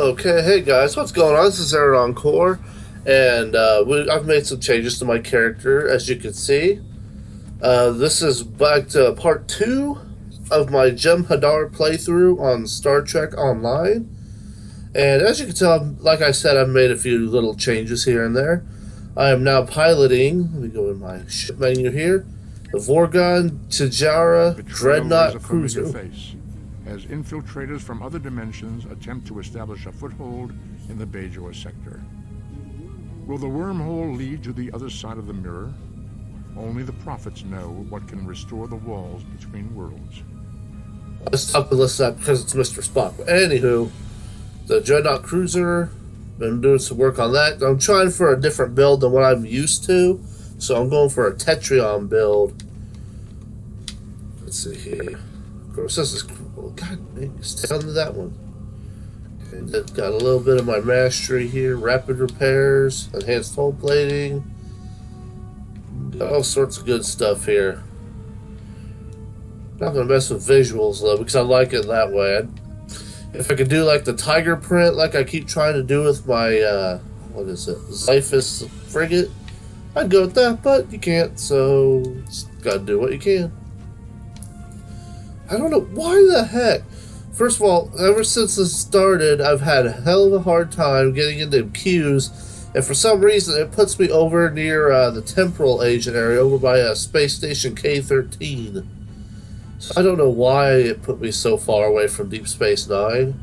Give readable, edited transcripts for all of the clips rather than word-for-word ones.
Okay, hey guys, what's going on? This is Aro'Nonkorr, and I've made some changes to my character, as you can see. This is back to part 2 of my Jem'Hadar playthrough on Star Trek Online. And as you can tell, like I said, I've made a few little changes here and there. I am now piloting, let me go in my ship menu here, the Vorgon Tijara Dreadnought Cruiser. As infiltrators from other dimensions attempt to establish a foothold in the Bajor sector. Will the wormhole lead to the other side of the mirror? Only the prophets know what can restore the walls between worlds. Let's stop and listen up because it's Mr. Spock. But anywho, the Dreadnought Cruiser, been doing some work on that. I'm trying for a different build than what I'm used to, so I'm going for a Tetrion build. Let's see here. Of course, this is cool. God, stay on that one. And it's got a little bit of my mastery here. Rapid repairs, enhanced hull plating. Got all sorts of good stuff here. Not gonna mess with visuals though, because I like it that way. If I could do like the tiger print, like I keep trying to do with my what is it, Xiphus frigate, I'd go with that, but you can't, so just gotta do what you can. I don't know why the heck. First of all, ever since this started, I've had a hell of a hard time getting into queues, and for some reason it puts me over near the temporal agent area, over by Space Station K-13. So I don't know why it put me so far away from Deep Space Nine.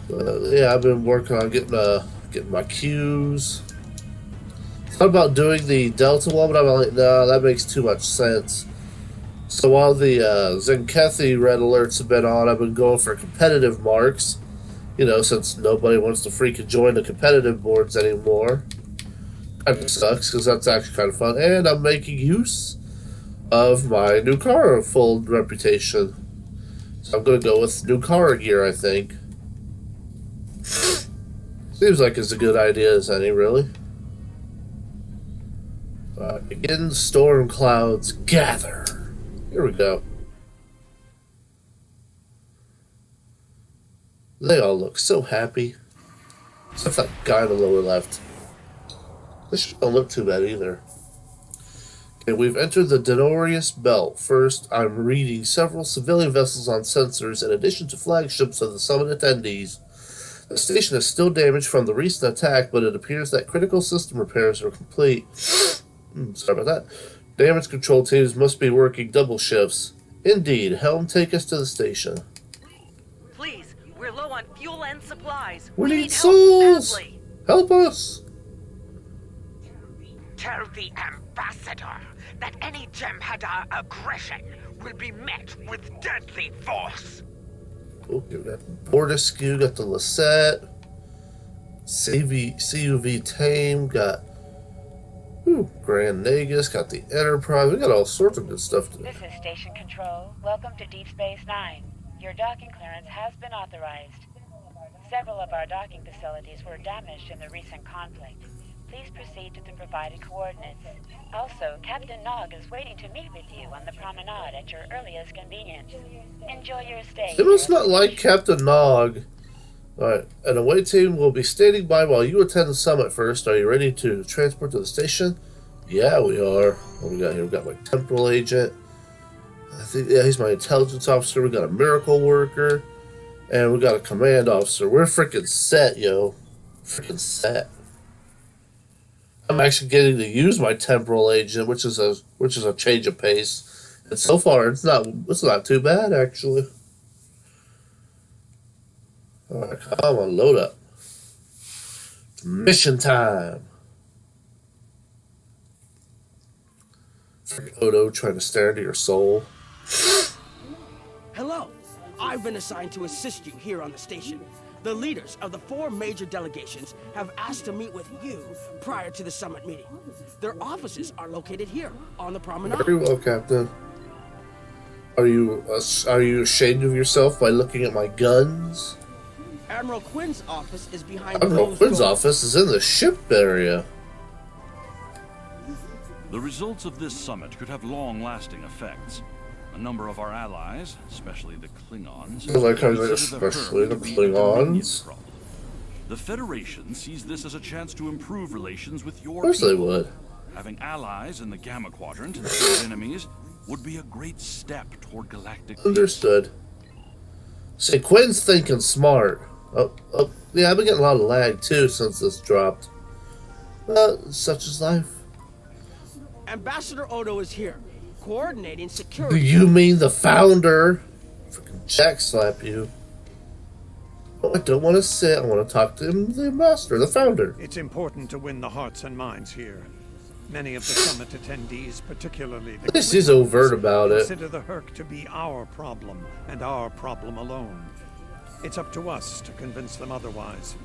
Yeah, I've been working on getting my queues. Thought about doing the Delta one, but I'm like, no, that makes too much sense. So while the Zenkethi red alerts have been on, I've been going for competitive marks. You know, since nobody wants to freaking join the competitive boards anymore. Kind of sucks, because that's actually kind of fun. And I'm making use of my Nu'Kara full reputation. So I'm going to go with Nu'Kara gear, I think. Seems like it's a good idea as any, really. Begin Stormclouds gather. Here we go. They all look so happy. Except that guy in the lower left. This don't look too bad either. Okay, we've entered the Denorius Belt. First, I'm reading several civilian vessels on sensors in addition to flagships of the summit attendees. The station is still damaged from the recent attack, but it appears that critical system repairs are complete. Sorry about that. Damage control teams must be working double shifts. Indeed, Helm, take us to the station. Please, we're low on fuel and supplies. We need souls! Help us! Tell the ambassador that any Jem'Hadar aggression will be met with deadly force. Okay, we got Bortiscu, got the Lisette, CUV Tame, got Grand Nagus, got the Enterprise. We got all sorts of good stuff to do. This is Station Control. Welcome to Deep Space Nine. Your docking clearance has been authorized. Several of our docking facilities were damaged in the recent conflict. Please proceed to the provided coordinates. Also, Captain Nog is waiting to meet with you on the promenade at your earliest convenience. Enjoy your stay. They must not like Captain Nog. Alright, an away team will be standing by while you attend the summit first. Are you ready to transport to the station? Yeah, we are. What we got here? We got my temporal agent. I think, yeah, he's my intelligence officer. We got a miracle worker. And we got a command officer. We're freaking set, yo. Freaking set. I'm actually getting to use my temporal agent, which is a change of pace. And so far, it's not too bad, actually. Alright, come on, load up. It's mission time. Freaking Odo trying to stare into your soul. Hello. I've been assigned to assist you here on the station. The leaders of the 4 major delegations have asked to meet with you prior to the summit meeting. Their offices are located here on the promenade. Very well, Captain. Are you ashamed of yourself by looking at my guns? Admiral Quinn's office is behind Admiral Quinn's office is in the ship area. The results of this summit could have long-lasting effects. A number of our allies, especially the Klingons, I like how you consider the especially Hurk the to be a Dominion Klingons. problem. The Federation sees this as a chance to improve relations with your Of course they people. would. Having allies in the Gamma Quadrant instead of enemies would be a great step toward galactic peace. Understood. See, Quinn's thinking smart. Oh, yeah, I've been getting a lot of lag too since this dropped. Such is life. Ambassador Odo is here, coordinating Do security. you mean the founder? Freaking jack slap you. Oh, I don't want to sit. I want to talk to him, the ambassador, the founder. It's important to win the hearts and minds here. Many of the summit attendees, particularly the At least he's overt about it. consider the Hurk to be our problem, and our problem alone. It's up to us to convince them otherwise.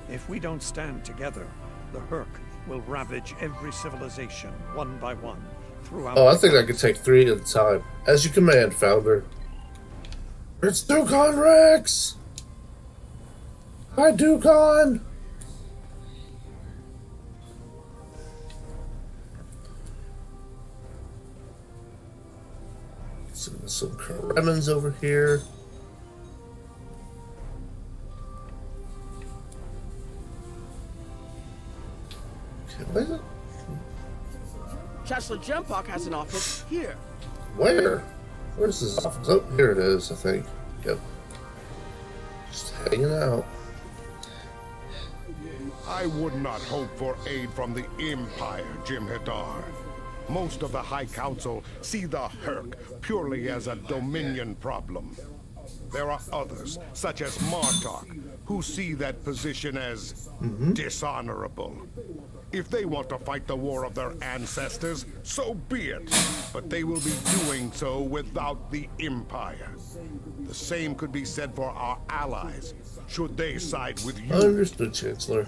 If we don't stand together, the Hurk will ravage every civilization, one by one, throughout... Oh, I think I could take 3 at a time. As you command, founder. It's Dukon Rex! Hi, Dukon! Some Kremens over here. Okay, what is it? Chancellor Jem'Hadar has an office here. Where? Where's his office? Oh, here it is, I think. Yep. Just hanging out. I would not hope for aid from the Empire, Jem'Hadar. Most of the High Council see the Hurk purely as a Dominion problem. There are others, such as Martok, who see that position as dishonorable. If they want to fight the war of their ancestors, so be it. But they will be doing so without the Empire. The same could be said for our allies, should they side with you. Understood, Chancellor.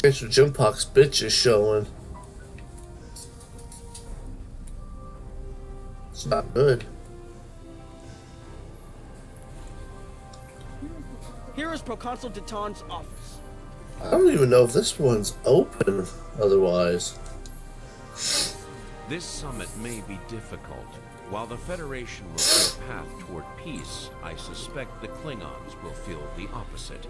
Chancellor Jimpock's bitch is showing. It's not good. Here is Proconsul Deton's office. I don't even know if this one's open otherwise. This summit may be difficult. While the Federation will see a path toward peace, I suspect the Klingons will feel the opposite.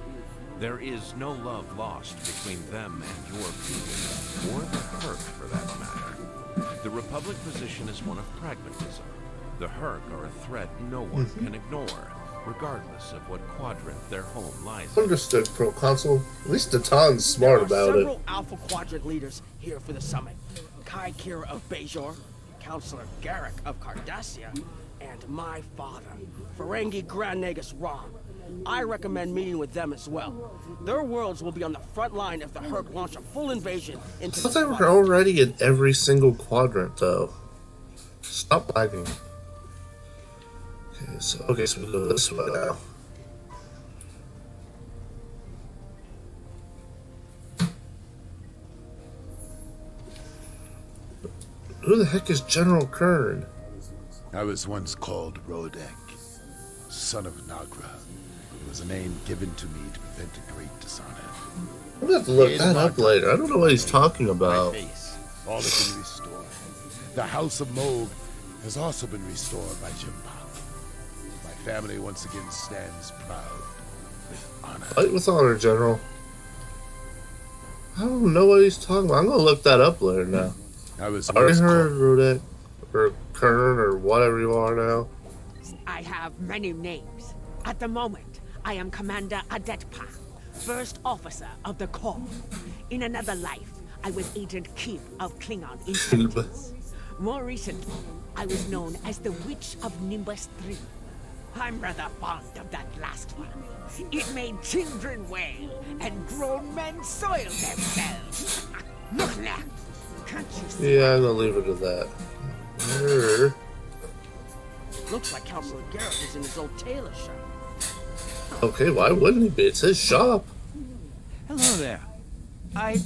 There is no love lost between them and your people, or the Hurk for that matter. The Republic position is one of pragmatism. The Hurk are a threat no one can ignore, regardless of what quadrant their home lies in. Understood, Proconsul. At least Deton's smart about There are it. several Alpha Quadrant leaders here for the summit. Kai Kira of Bajor, Counselor Garrick of Cardassia, and my father, Ferengi Grand Nagus Rom. I recommend meeting with them as well. Their worlds will be on the front line if the Hurk launch a full invasion into I the thought they were already in every single quadrant, though. Stop lagging. Okay, so we go this way now. Who the heck is General Kern? I was once called Rodek, son of Nagra. It was a name given to me to prevent a great dishonor. I'm gonna have to look that up later. I don't know what he's talking about. My face, all has been restored. The House of Moog has also been restored by Jem'Hadar. My family once again stands proud with honor. Fight with honor, General. I don't know what he's talking about. I'm gonna look that up later now. I was I already once heard called Rodek, or Kern, or whatever you are now. I have many names. At the moment, I am Commander Adetpa, First Officer of the Corps. In another life, I was Agent Kib of Klingon Intelligence. More recently, I was known as the Witch of Nimbus 3. I'm rather fond of that last one. It made children wail and grown men soil themselves. Look now. Can't you see? Yeah, I'm gonna leave it at that. Where? Looks like Counselor Garrick is in his old tailor shop. Okay, why wouldn't he be? It's his shop. Hello there. I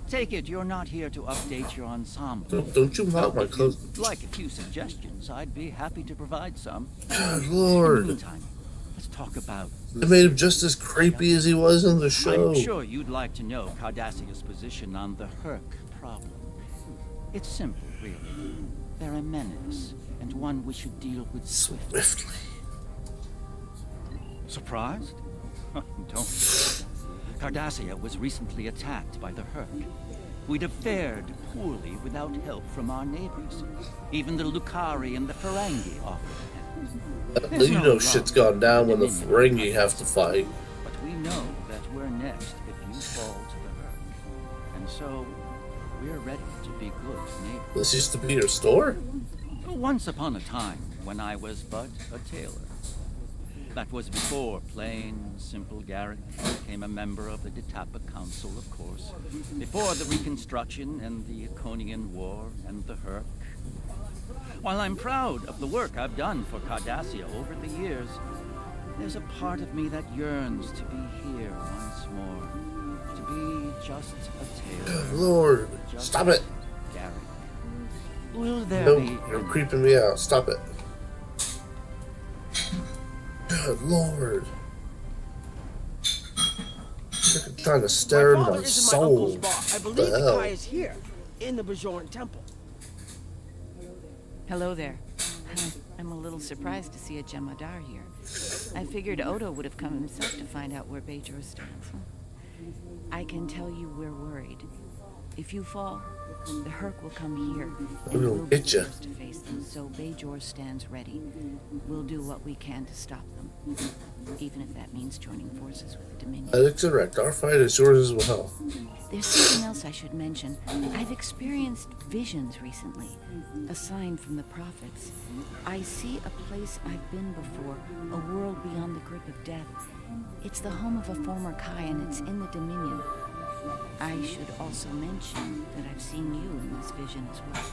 take it you're not here to update your ensemble. Don't you want my If clothes? you'd like a few suggestions, I'd be happy to provide some. Good In the lord. meantime, let's talk about... They made him just as creepy as he was in the show. I'm sure you'd like to know Cardassia's position on the Hurk problem. It's simple, really. They're a menace, and one we should deal with swiftly. Surprised? Don't. Cardassia was recently attacked by the Hurk. We'd have fared poorly without help from our neighbors. Even the Lucari and the Ferengi offered a hand. You know shit's gone down when the Ferengi have to fight. But we know that we're next if you fall to the Hurk. And so, we're ready to be good neighbors. This used to be your store? Once upon a time, when I was but a tailor. That was before plain, simple Garrick became a member of the Ditapa Council, of course. Before the Reconstruction and the Iconian War and the Hurk. While I'm proud of the work I've done for Cardassia over the years, there's a part of me that yearns to be here once more. To be just a tailor. Good Lord, stop it. Garrick. Will there be... You're creeping me out. Stop it. Good Lord. You're trying to stare in my soul. I believe the Kai is here, in the Bajoran temple. Hello there. I'm a little surprised to see a Jem'Hadar here. I figured Odo would have come himself to find out where Bajor stands. I can tell you we're worried. If you fall, the Hurk will come here, and we'll be forced to face them, so Bajor stands ready. We'll do what we can to stop them, even if that means joining forces with the Dominion. That's correct. Our fight is yours as well. There's something else I should mention. I've experienced visions recently, a sign from the prophets. I see a place I've been before, a world beyond the grip of death. It's the home of a former Kai, and it's in the Dominion. I should also mention that I've seen you in this vision as well.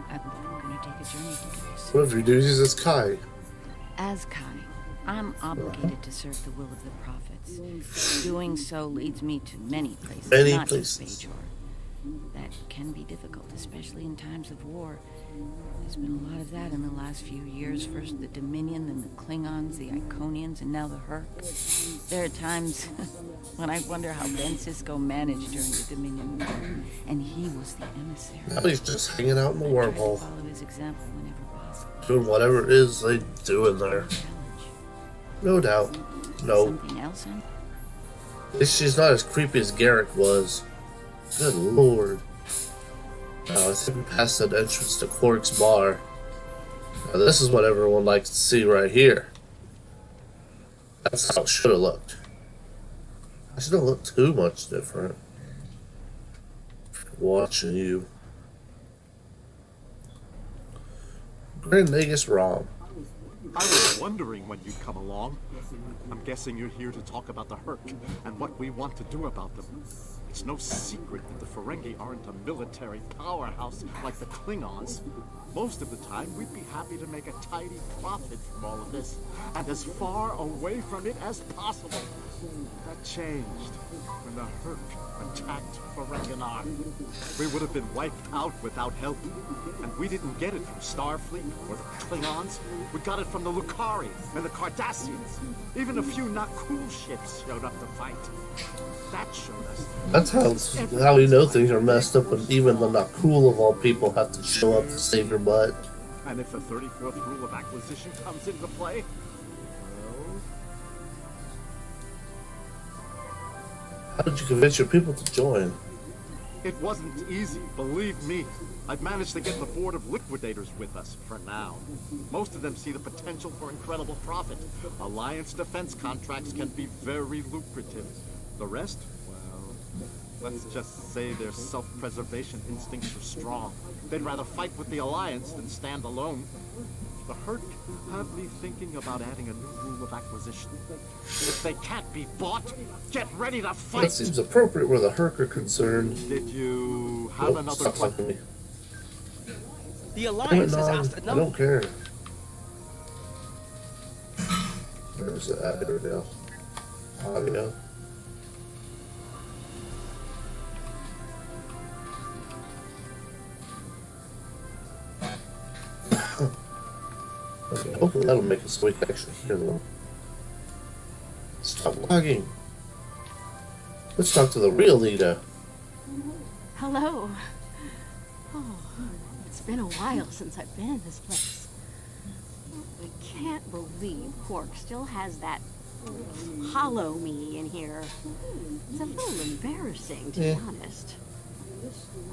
I'm going to take a journey together soon. What if your duties as Kai? As Kai, I'm obligated to serve the will of the prophets. Doing so leads me to many places, not just Bajor. That can be difficult, especially in times of war. There's been a lot of that in the last few years. First the Dominion, then the Klingons, the Iconians, and now the Hurk. There are times when I wonder how Ben Sisko managed during the Dominion War, and he was the emissary. Now he's just hanging out in the wormhole. Follow his example whenever possible. Doing whatever it is they do in there. No doubt. No. Something else? She's not as creepy as Garrick was. Good Lord. Now, I think we passed that entrance to Quark's bar. Now, this is what everyone likes to see right here. That's how it should have looked. It shouldn't look too much different. Watching you. Grand Nagus Rom. I was wondering when you'd come along. I'm guessing you're here to talk about the Hurk and what we want to do about them. It's no secret that the Ferengi aren't a military powerhouse like the Klingons. Most of the time, we'd be happy to make a tidy profit from all of this, and as far away from it as possible. That changed when the Hurk attacked Ferenginar. We would have been wiped out without help, and we didn't get it from Starfleet or the Klingons. We got it from the Lucari and the Cardassians. Even a few not cool ships showed up to fight. That showed us. That's how you know things are messed up when even the not cool of all people have to show up to save your butt. And if the 34th rule of acquisition comes into play, well... How did you convince your people to join? It wasn't easy, believe me. I've managed to get the board of liquidators with us, for now. Most of them see the potential for incredible profit. Alliance defense contracts can be very lucrative. The rest, well, let's just say their self-preservation instincts are strong. They'd rather fight with the Alliance than stand alone. The Hurk have me thinking about adding a new rule of acquisition. If they can't be bought, get ready to fight! That seems appropriate where the Hurk are concerned. Did you have another question? The Alliance has asked a number... I don't care. Where's that? There we go. Audio. Okay, hopefully that'll make it so we can actually hear them. Stop lagging. Let's talk to the real leader. Hello. Oh, It's been a while since I've been in this place. I can't believe Quark still has that hollow me in here. It's a little embarrassing, to be honest.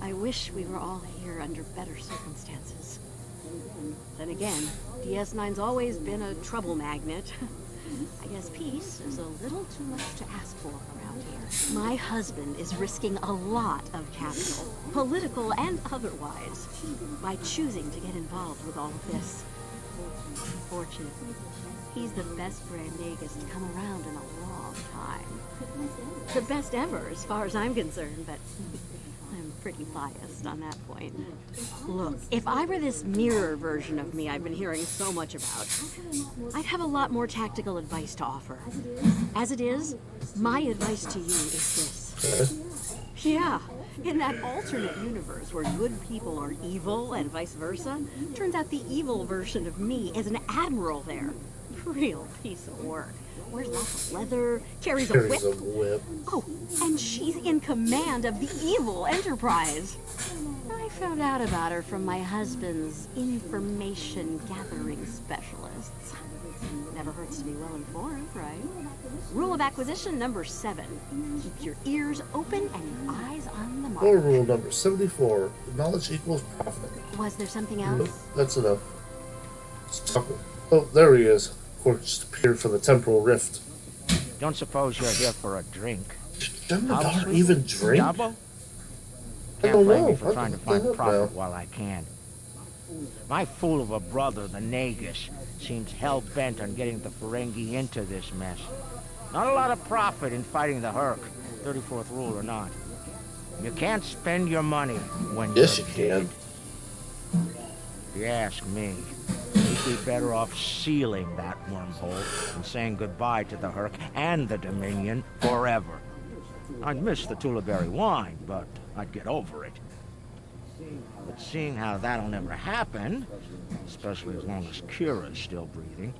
I wish we were all here under better circumstances. Then again, DS9's always been a trouble magnet. I guess peace is a little too much to ask for around here. My husband is risking a lot of capital, political and otherwise, by choosing to get involved with all of this. Unfortunately, he's the best brand Nagus to come around in a long time. The best ever, as far as I'm concerned, but I'm pretty biased on that point. Look, if I were this mirror version of me I've been hearing so much about, I'd have a lot more tactical advice to offer. As it is, my advice to you is this. Yeah, in that alternate universe where good people are evil and vice versa, turns out the evil version of me is an admiral there. Real piece of work. Wears lots of leather, carries a whip. Oh, and she's in command of the evil Enterprise. I found out about her from my husband's information gathering specialists. Never hurts to be well informed, right? Rule of acquisition number 7. Keep your ears open and your eyes on the mark. Or rule number 74. Knowledge equals profit. Was there something else? Nope, that's enough. Oh, there he is. Quark just appeared from the temporal rift. Don't suppose you're here for a drink? Jem'Hadar even drink? Double? Can't blame me for trying to find profit while I can. My fool of a brother, the Nagus, seems hell-bent on getting the Ferengi into this mess. Not a lot of profit in fighting the Herc, 34th rule or not. You can't spend your money when yes, you're you can. If you ask me, you'd be better off sealing that wormhole and saying goodbye to the Herc and the Dominion forever. I'd miss the Tulaberry wine, but I'd get over it. But seeing how that'll never happen, especially as long as Kira's still breathing,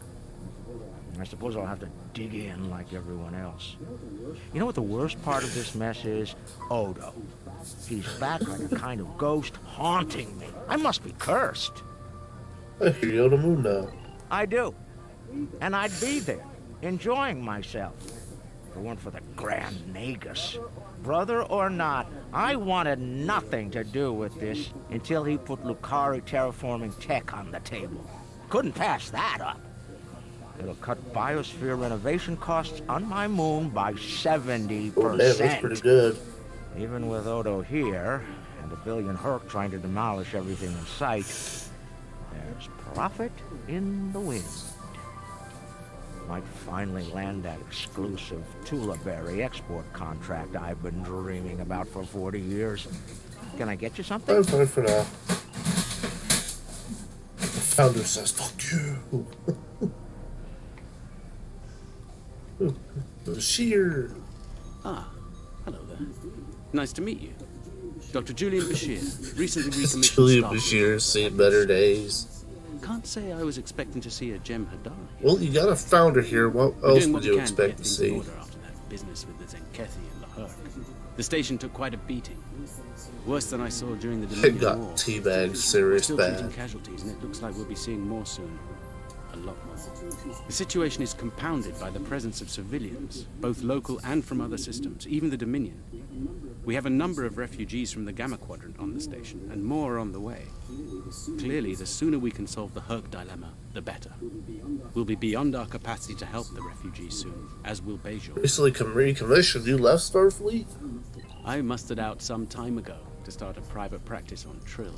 I suppose I'll have to dig in like everyone else. You know what the worst part of this mess is? Odo. He's back like a kind of ghost haunting me. I must be cursed. I hear you on the moon now. I do. And I'd be there, enjoying myself. If it weren't for the Grand Nagus. Brother or not, I wanted nothing to do with this until he put Lukari terraforming tech on the table. Couldn't pass that up. It'll cut biosphere renovation costs on my moon by 70%. Oh, man, that's pretty good. Even with Odo here, and a billion Herc trying to demolish everything in sight, there's profit in the wind. Might finally land that exclusive Tulaberry export contract I've been dreaming about for 40 years. Can I get you something? I'm fine for now. The founder says, fuck you. Bashir. Ah, hello there. Nice to meet you. Dr. Julian Bashir, recently recommissioned Julian Bashir, seen better days. Can't say I was expecting to see a Jem'Hadar. Well, you got a founder here. What else would you expect to see? After that business with the Zenkethi and the Herc. The station took quite a beating. Worse than I saw during the Dominion It got War. teabagged serious Still bad. treating casualties, and it looks like we'll be seeing more soon. A lot more. The situation is compounded by the presence of civilians, both local and from other systems, even the Dominion. We have a number of refugees from the Gamma Quadrant on the station, and more are on the way. Clearly, the sooner we can solve the Herc dilemma, the better. We'll be beyond our capacity to help the refugees soon, as will Bajor. Recently recommissioned, you left Starfleet? I mustered out some time ago to start a private practice on Trill.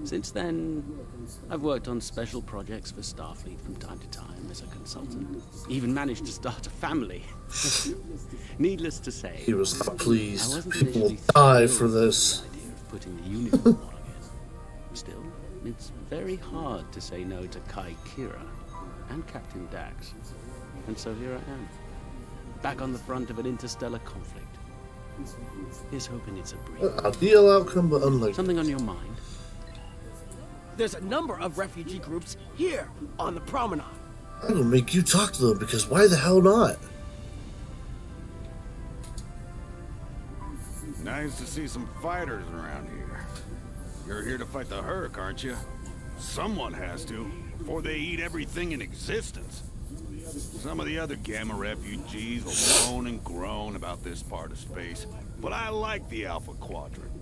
Since then, I've worked on special projects for Starfleet from time to time as a consultant. Even managed to start a family. Needless to say, He was not pleased. People will die for this. idea of putting the uniform on again. Still, it's very hard to say no to Kai Kira and Captain Dax. And so here I am, back on the front of an interstellar conflict. Here's hoping it's a brief. An ideal outcome, but unlikely. Something on your mind? There's a number of refugee groups here on the promenade. I'm gonna make you talk to them, because why the hell not? Nice to see some fighters around here. You're here to fight the Hurk, aren't you? Someone has to, before they eat everything in existence. Some of the other Gamma refugees will moan and groan about this part of space, but I like the Alpha Quadrant.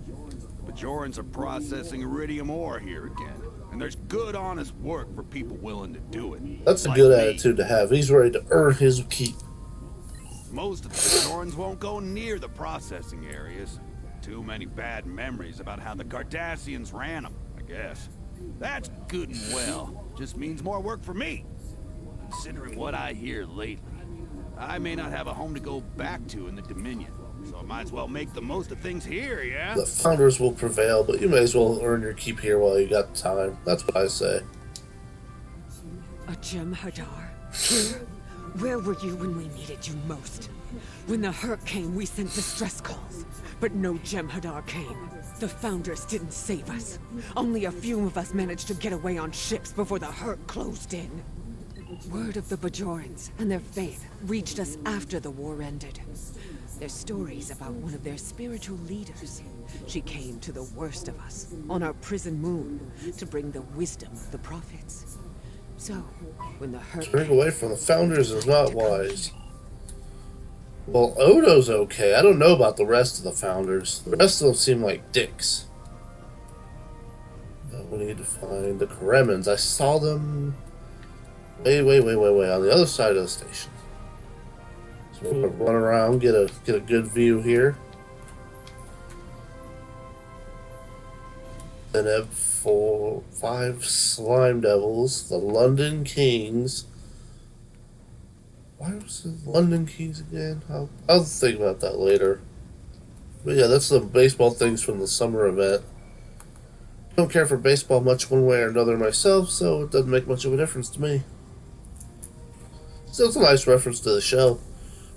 The Bajorans are processing iridium ore here again, and there's good, honest work for people willing to do it. That's a like good me. attitude to have. He's ready to earn his keep. Most of the Bajorans won't go near the processing areas. Too many bad memories about how the Cardassians ran them, I guess. That's good and well. Just means more work for me. Considering what I hear lately, I may not have a home to go back to in the Dominion, so I might as well make the most of things here, yeah? The founders will prevail, but you may as well earn your keep here while you got time. That's what I say. A Jem'Hadar? Here? Where were you when we needed you most? When the Hurk came, we sent distress calls, but no Jem'Hadar came. The Founders didn't save us. Only a few of us managed to get away on ships before the Hurk closed in. Word of the Bajorans and their faith reached us after the war ended. Their stories about one of their spiritual leaders. She came to the worst of us, on our prison moon, to bring the wisdom of the prophets. So, when the Hurk... Turning away from the Founders is not wise. Well, Odo's okay. I don't know about the rest of the Founders. The rest of them seem like dicks. We need to find the Kremlins. I saw them... Way on the other side of the station. So we're gonna run around, get a good view here. Then have 5 slime devils, the London Kings. Why was it London Kings again? I'll think about that later. But yeah, that's the baseball things from the summer event. Don't care for baseball much one way or another myself, so it doesn't make much of a difference to me. So it's a nice reference to the show.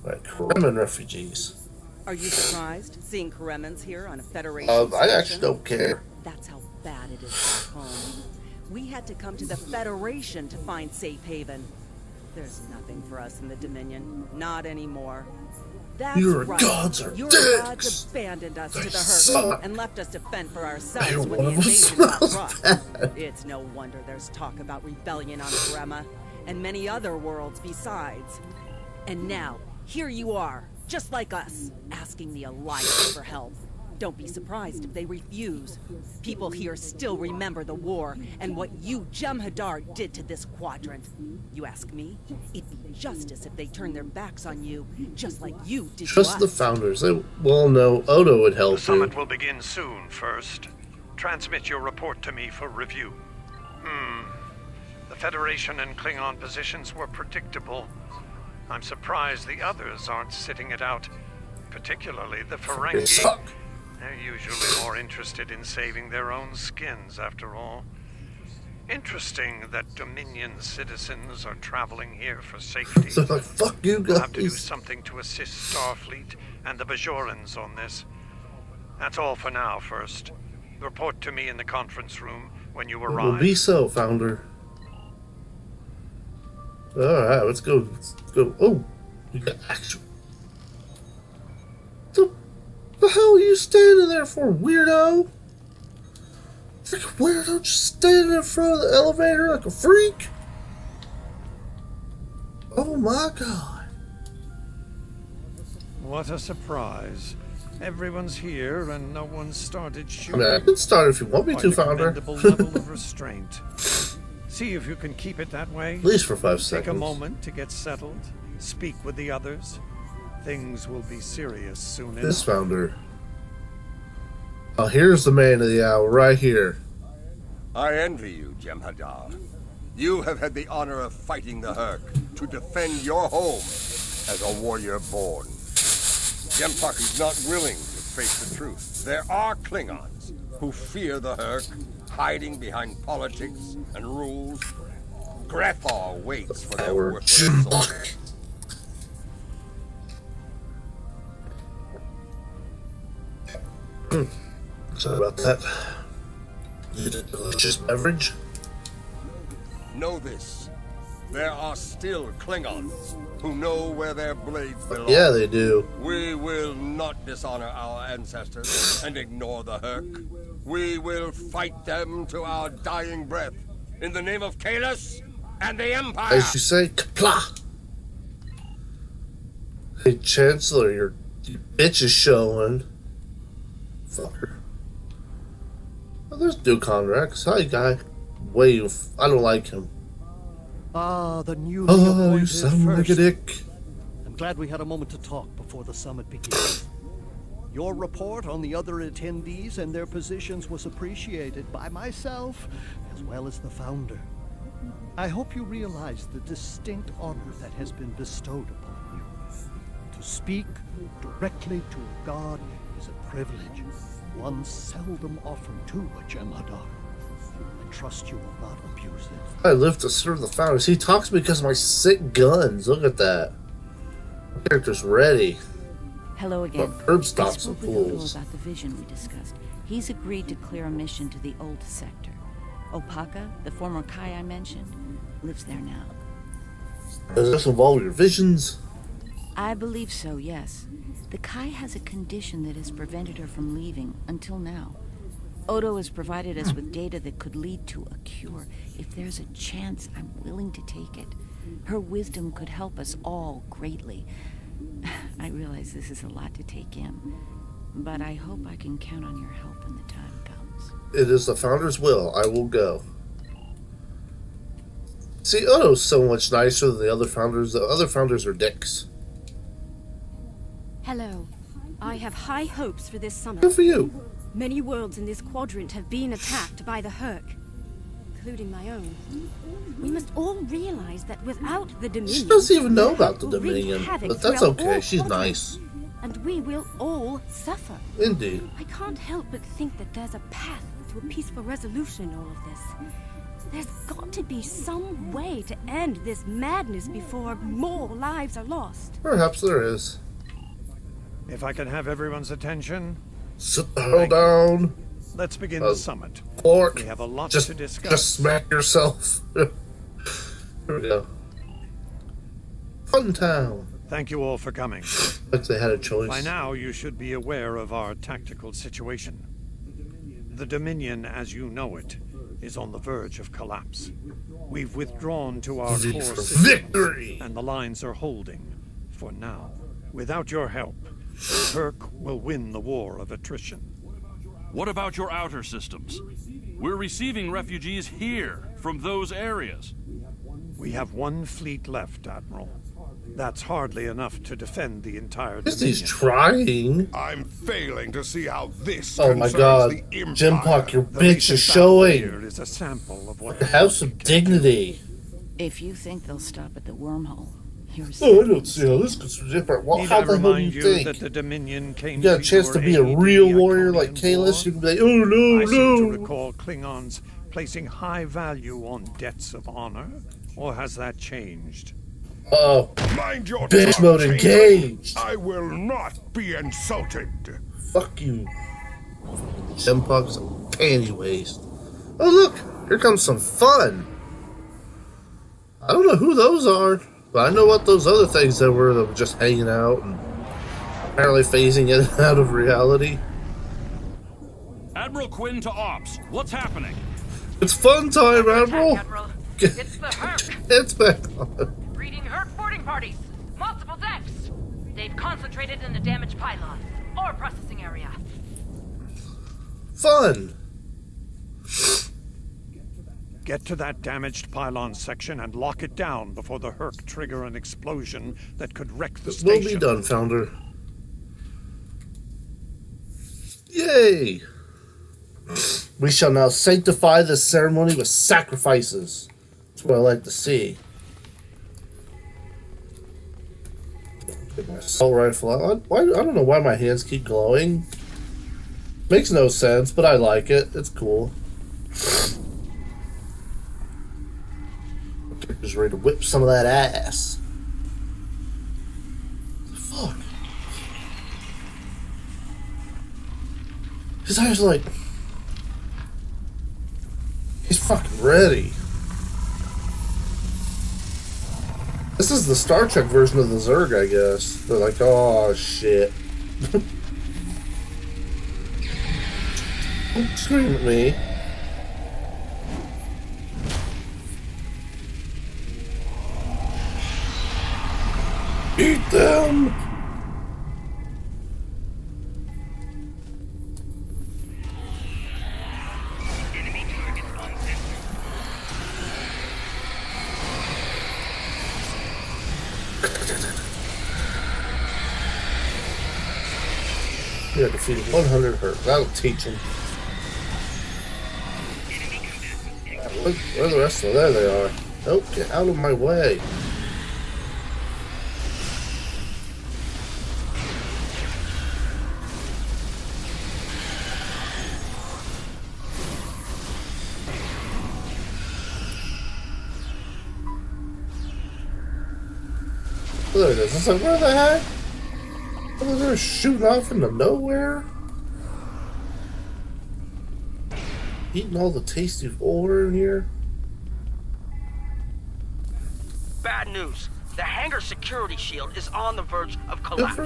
Right, Kremen refugees. Are you surprised seeing Kremens here on a Federation I actually don't care. That's how bad it is back home. We had to come to the Federation to find safe haven. There's nothing for us in the Dominion. Not anymore. That's Your right. gods are Your dicks. gods abandoned us They to the suck. Hurk and left us to fend for ourselves You're when the one of them invasion got smells rough. It's no wonder there's talk about rebellion on Grema and many other worlds besides. And now, here you are, just like us, asking the Alliance for help. Don't be surprised if they refuse. People here still remember the war and what you, Jem'Hadar, did to this quadrant. You ask me? It'd be justice if they turned their backs on you, just like you did to us. Trust the Founders. They well know Odo would help The summit you. will begin soon. First, transmit your report to me for review. The Federation and Klingon positions were predictable. I'm surprised the others aren't sitting it out, particularly the They Ferengi. suck. They're usually more interested in saving their own skins, after all. Interesting that Dominion citizens are traveling here for safety. So like, fuck you We'll have to do guys. something to assist Starfleet and the Bajorans on this. That's all for now. First, report to me in the conference room when you It will arrive. be so, Founder. Alright, let's go. Let's go. Oh, you got actual. The hell are you standing there for, weirdo? Like a weirdo just standing in front of the elevator like a freak? Oh my god. What a surprise. Everyone's here and no one started I shooting. mean, I can start if you want me Quite to, a Founder. commendable level of restraint. See if you can keep it that way. At least for 5 Take seconds. a moment to get settled. Speak with the others. Things will be serious soon This enough. Founder. Oh, here's the man of the hour, right here. I envy you, Jem'Hadar. You have had the honor of fighting the Hurk to defend your home as a warrior born. Jem'Hadar is not willing to face the truth. There are Klingons who fear the Hurk, hiding behind politics and rules. Grethar waits for their Our worthless soul. Sorry about that. Need a delicious beverage. Know this. there are still Klingons who know where their blades belong. Yeah, they do. We will not dishonor our ancestors and ignore the Herc. We will fight them to our dying breath in the name of Kahless and the Empire. As you say, kapla! Hey, Chancellor, your bitch is showing. Fucker. Oh, there's Dukan Rex. Hi, guy. Wave. I don't like him. Ah, the newly Oh, appointed you sound like a dick. I'm glad we had a moment to talk before the summit begins. Your report on the other attendees and their positions was appreciated by myself as well as the Founder. I hope you realize the distinct honor that has been bestowed upon you. To speak directly to a god is a privilege, one seldom offered to a Jem'Hadar. I trust you will not abuse it. I live to serve the Founders. He talks because of my sick guns. Look at that. My character's ready. Hello again. Herb I stops some spoke with Odo fools. about the vision we discussed. He's agreed to clear a mission to the old sector. Opaka, the former Kai I mentioned, lives there now. Does this involve your visions? I believe so, yes. The Kai has a condition that has prevented her from leaving until now. Odo has provided us with data that could lead to a cure. If there's a chance, I'm willing to take it. Her wisdom could help us all greatly. I realize this is a lot to take in, but I hope I can count on your help when the time comes. It is the Founder's will. I will go. See, Odo's so much nicer than the other Founders. The other Founders are dicks. Hello. I have high hopes for this summit. Good for you. Many worlds in this quadrant have been attacked by the Herc, including my own. We must all realize that without the Dominion... She doesn't even know about the will wreak Dominion, havoc but that's throughout okay. all She's quadrants, nice. And we will all suffer. Indeed. I can't help but think that there's a path to a peaceful resolution in all of this. There's got to be some way to end this madness before more lives are lost. Perhaps there is. If I can have everyone's attention. Sit the hell down. Let's begin the summit. Pork. We have a lot just, to discuss. Just smack yourself. Here we go. Fun town. Thank you all for coming. Like they had a choice. By now, you should be aware of our tactical situation. The Dominion, as you know it, is on the verge of collapse. We've withdrawn to our core system, victory, and the lines are holding for now. Without your help, Herc will win the war of attrition. What about your outer systems? We're receiving refugees here, from those areas. We have one fleet left, Admiral. That's hardly enough to defend the entire He's Dominion. trying. I'm failing to see how this Oh my god. Jem'Hadar, your bitch is showing. Is a sample of what Have some dignity. If you think they'll stop at the wormhole, here's... Oh, I don't see how this could be different. Well, Need how I the hell do remind you you think? that the Dominion came You got a chance to be a real warrior like Kahless, you can be like, oh no, I seem to no. recall Klingons placing high value on debts of honor, or has that changed? Uh-oh. Mind your Bitch tongue, mode Changeling. engaged. I will not be insulted. Fuck you. Jem'Hadar, a panty waste. Oh look, here comes some fun. I don't know who those are, but I know what those other things that were just hanging out and apparently phasing in and out of reality. Admiral Quinn to Ops. What's happening? It's fun time, Admiral. It's the Herc. It's back on. Breeding Herc boarding parties. Multiple decks. They've concentrated in the damaged pylon. Ore processing area. Fun. Get to that damaged pylon section and lock it down before the Herc trigger an explosion that could wreck the It will station. be done, Founder. Yay! We shall now sanctify this ceremony with sacrifices. That's what I like to see. Get my assault rifle out. I don't know why my hands keep glowing. Makes no sense, but I like it. It's cool. Just ready to whip some of that ass. Fuck. His eyes are like... He's fucking ready. This is the Star Trek version of the Zerg, I guess. They're like, oh shit. Don't scream at me. Eat them! You have defeated 100 hurt. That'll teach him. Where are the rest of them? There they are. Nope, get out of my way. There it is. It's like, where the heck? They're shooting off into nowhere. Eating all the tasty ore in here. Bad news. The hangar security shield is on the verge of collapse.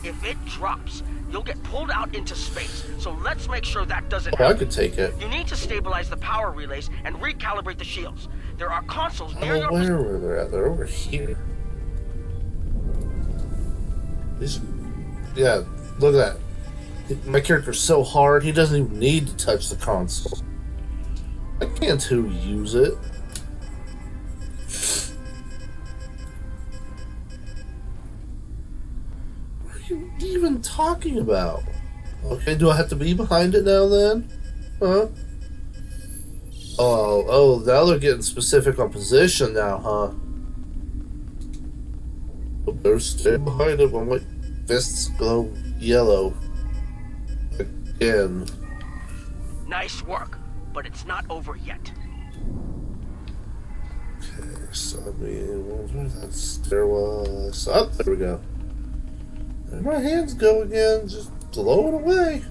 If it drops, you'll get pulled out into space. So let's make sure that doesn't happen. I could take it. You need to stabilize the power relays and recalibrate the shields. There are consoles near your... Where were they at? They're over here. These... Yeah, look at that. My character's so hard, he doesn't even need to touch the console. I can't too use it. What are you even talking about? Okay, do I have to be behind it now then? Huh? Oh, now they're getting specific on position now, huh? They're staying behind it when my fists glow yellow. Again. Nice work, but it's not over yet. Okay, so where that stairwell? So up, there we go. There my hands go again, just blowing away.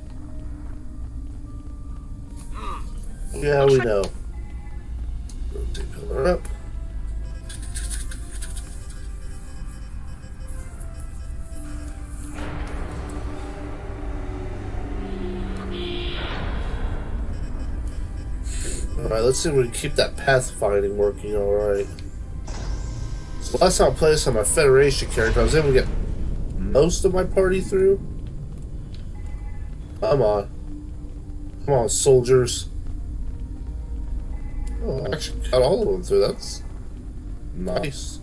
Yeah, we know. Rotate pillar up. Alright, let's see if we can keep that pathfinding working alright. So last time I played this on my Federation character, I was able to get most of my party through. Come on. Come on, soldiers. Oh, I actually got all of them through. That's nice.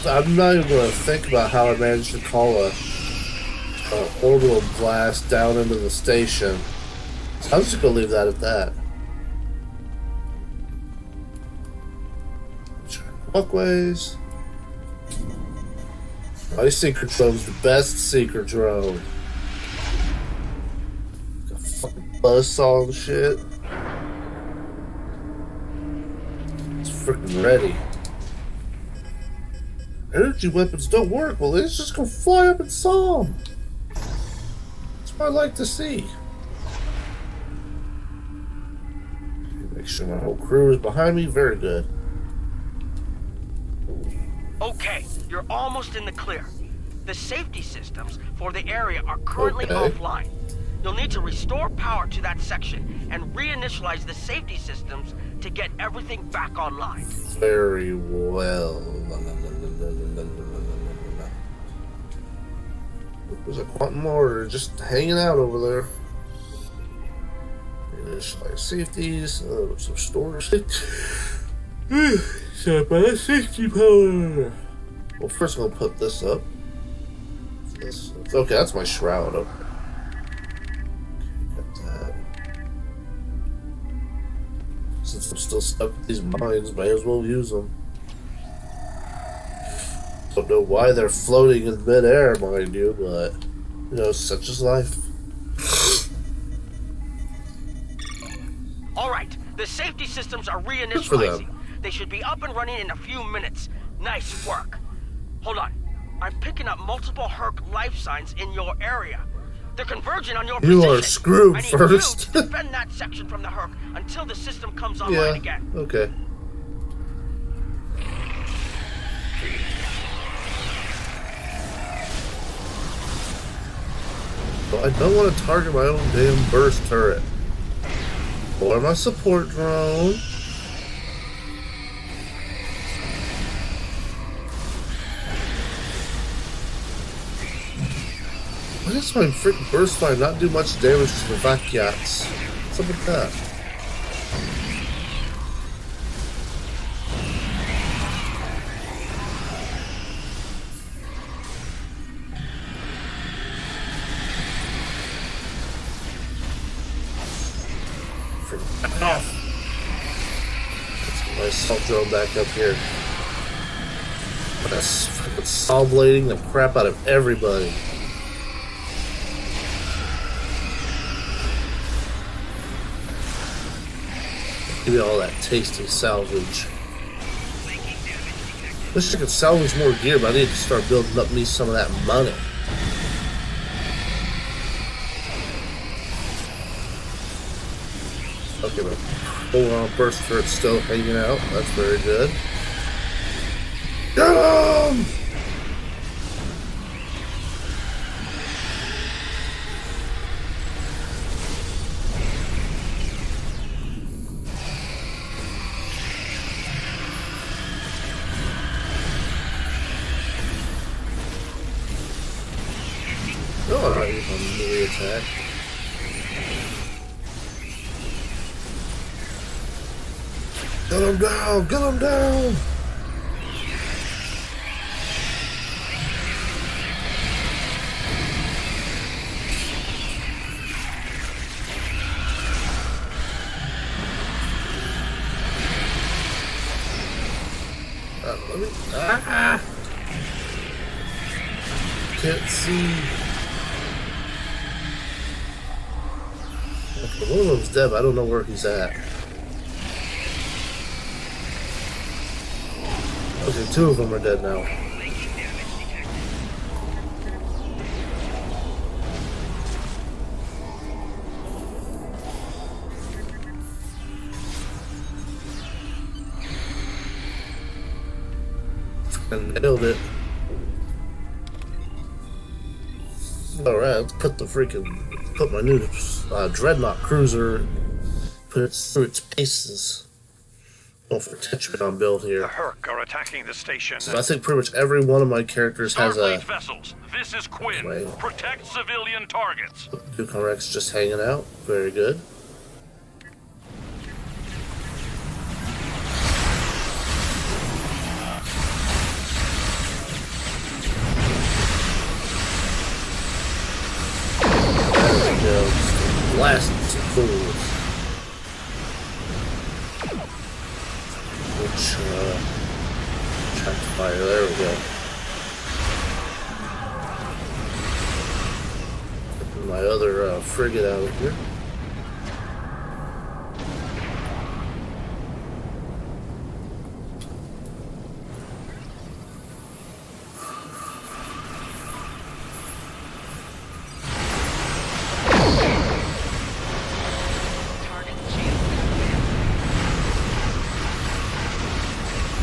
I'm not even going to think about how I managed to call a orbital blast down into the station. So I'm just going to leave that at that. Walkways. My secret drone's the best secret drone. Got fucking buzzsaw and shit. It's freaking ready. Energy weapons don't work. Well, let's just go fly up and saw them. That's what I like to see. Make sure my whole crew is behind me. Very good. Okay, you're almost in the clear. The safety systems for the area are currently offline. You'll need to restore power to that section and reinitialize the safety systems to get everything back online. Very well. There's a quantum mortar just hanging out over there. Initialize safeties. Some storage. Shut by that safety power. Well, first I'm gonna put this up. Okay, that's my shroud. Okay, got that. Since I'm still stuck with these mines, might as well use them. Don't know why they're floating in midair, mind you, but you know, such is life. All right, the safety systems are reinitializing. They should be up and running in a few minutes. Nice work. Hold on. I'm picking up multiple Herc life signs in your area. They're converging on your You position. are screwed I need first. you to defend that section from the Herc until the system comes online again. Okay. But I don't want to target my own damn burst turret. Or my support drone. Why does my freaking burst fire not do much damage to the Vakyats? What's up with that? Freaking off! Let's get my assault drone back up here. That's freaking saw blading the crap out of everybody. Give me all that tasty salvage. Wish I could salvage more gear, but I need to start building up me some of that money. Okay, but hold on, burst turret's still hanging out. That's very good. Get him! Oh, I use a melee attack. Get him down! Get him down! Let me... Ah! Can't see. Okay, one of them's dead, but I don't know where he's at. Okay, two of them are dead now. And nailed it. Alright, let's put my new Dreadnought cruiser, put it through its paces. Going for Tetron build here. The Herc are attacking the station. So I think pretty much every one of my characters has a... vessels. This is Quinn. Wait. Protect civilian targets. Duke Rex just hanging out. Very good. Blasting some fools. Which, track fire, there we go. Put my other frigate out of here.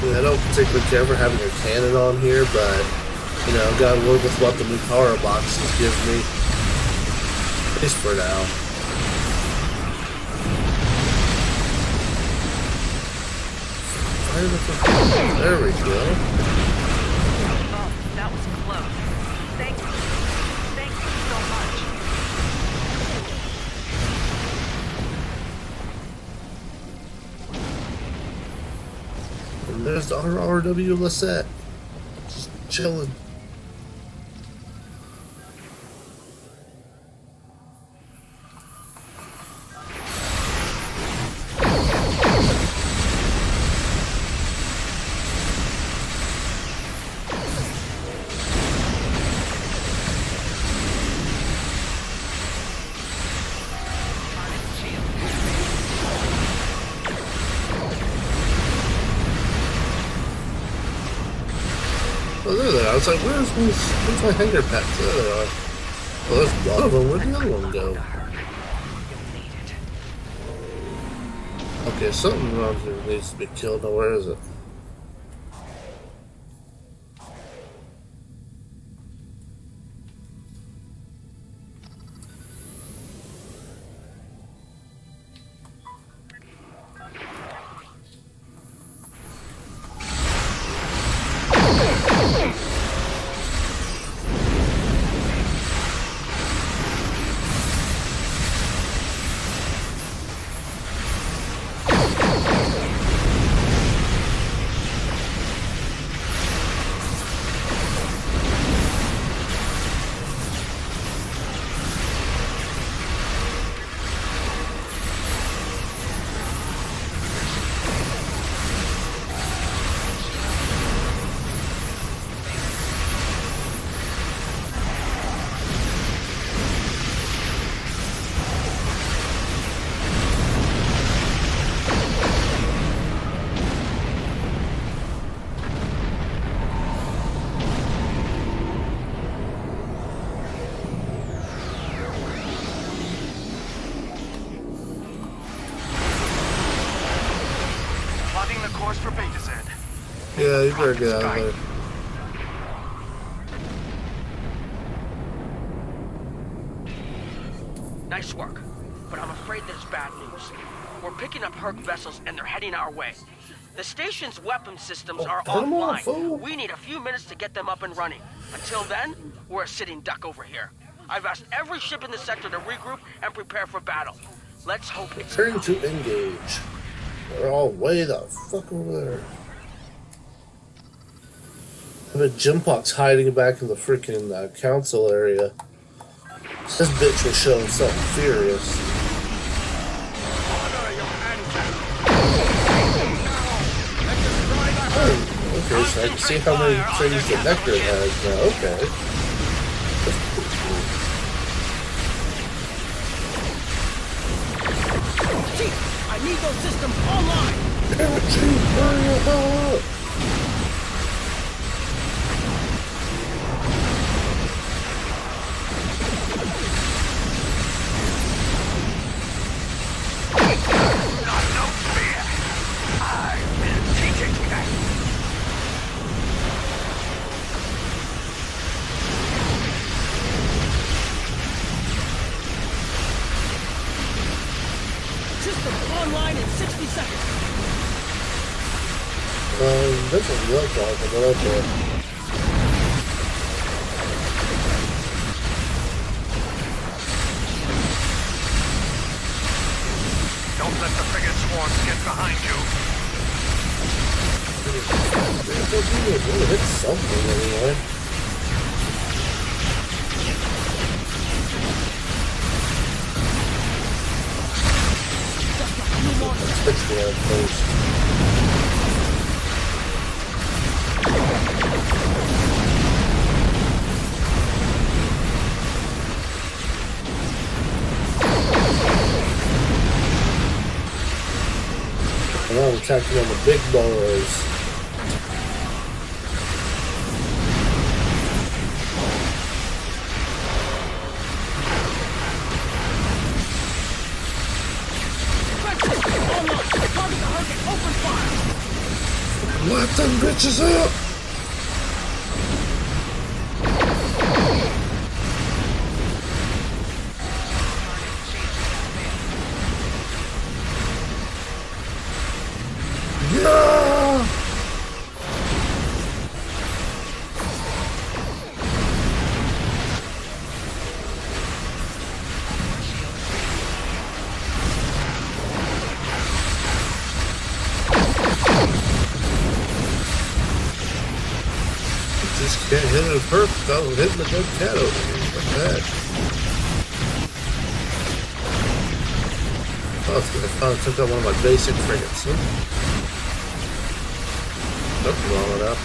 I don't particularly care for having a cannon on here, but, you know, I've got to work with what the Mutara boxes give me. At least for now. There we go. Oh, that was close. Thank you. Thank you so much. And there's the RW Lisette. Just chilling. Oh, there they are. I was like, where's my hanger packs? There they are. Well, there's one of them. Where'd the other one go? Okay, something around here needs to be killed. Now, where is it? Yeah, you better get out of there. Nice work, but I'm afraid there's bad news. We're picking up Herc vessels and they're heading our way. The station's weapon systems are offline. We need a few minutes to get them up and running. Until then, we're a sitting duck over here. I've asked every ship in the sector to regroup and prepare for battle. Let's hope it's Turn to engage. They're all way the fuck over there. I bet Jem'Hadar hiding back in the freaking council area. This bitch was showing something furious. Oh, okay, so I can see how many things the Nectar has now. Okay. Chief, I need those systems online! Damn it, Chief! Hurry the hell up! This is real talk, but okay. Don't let the frigate swarms get behind you. We'll hit something anyway. Let's fix the outpost. And I'm attacking on the big boys. Let them bitches up! Yeah! Just can't hit it perfect without hitting the dead cat over here. Like that. Oh, I finally took out one of my basic frigates. Nothing wrong with that.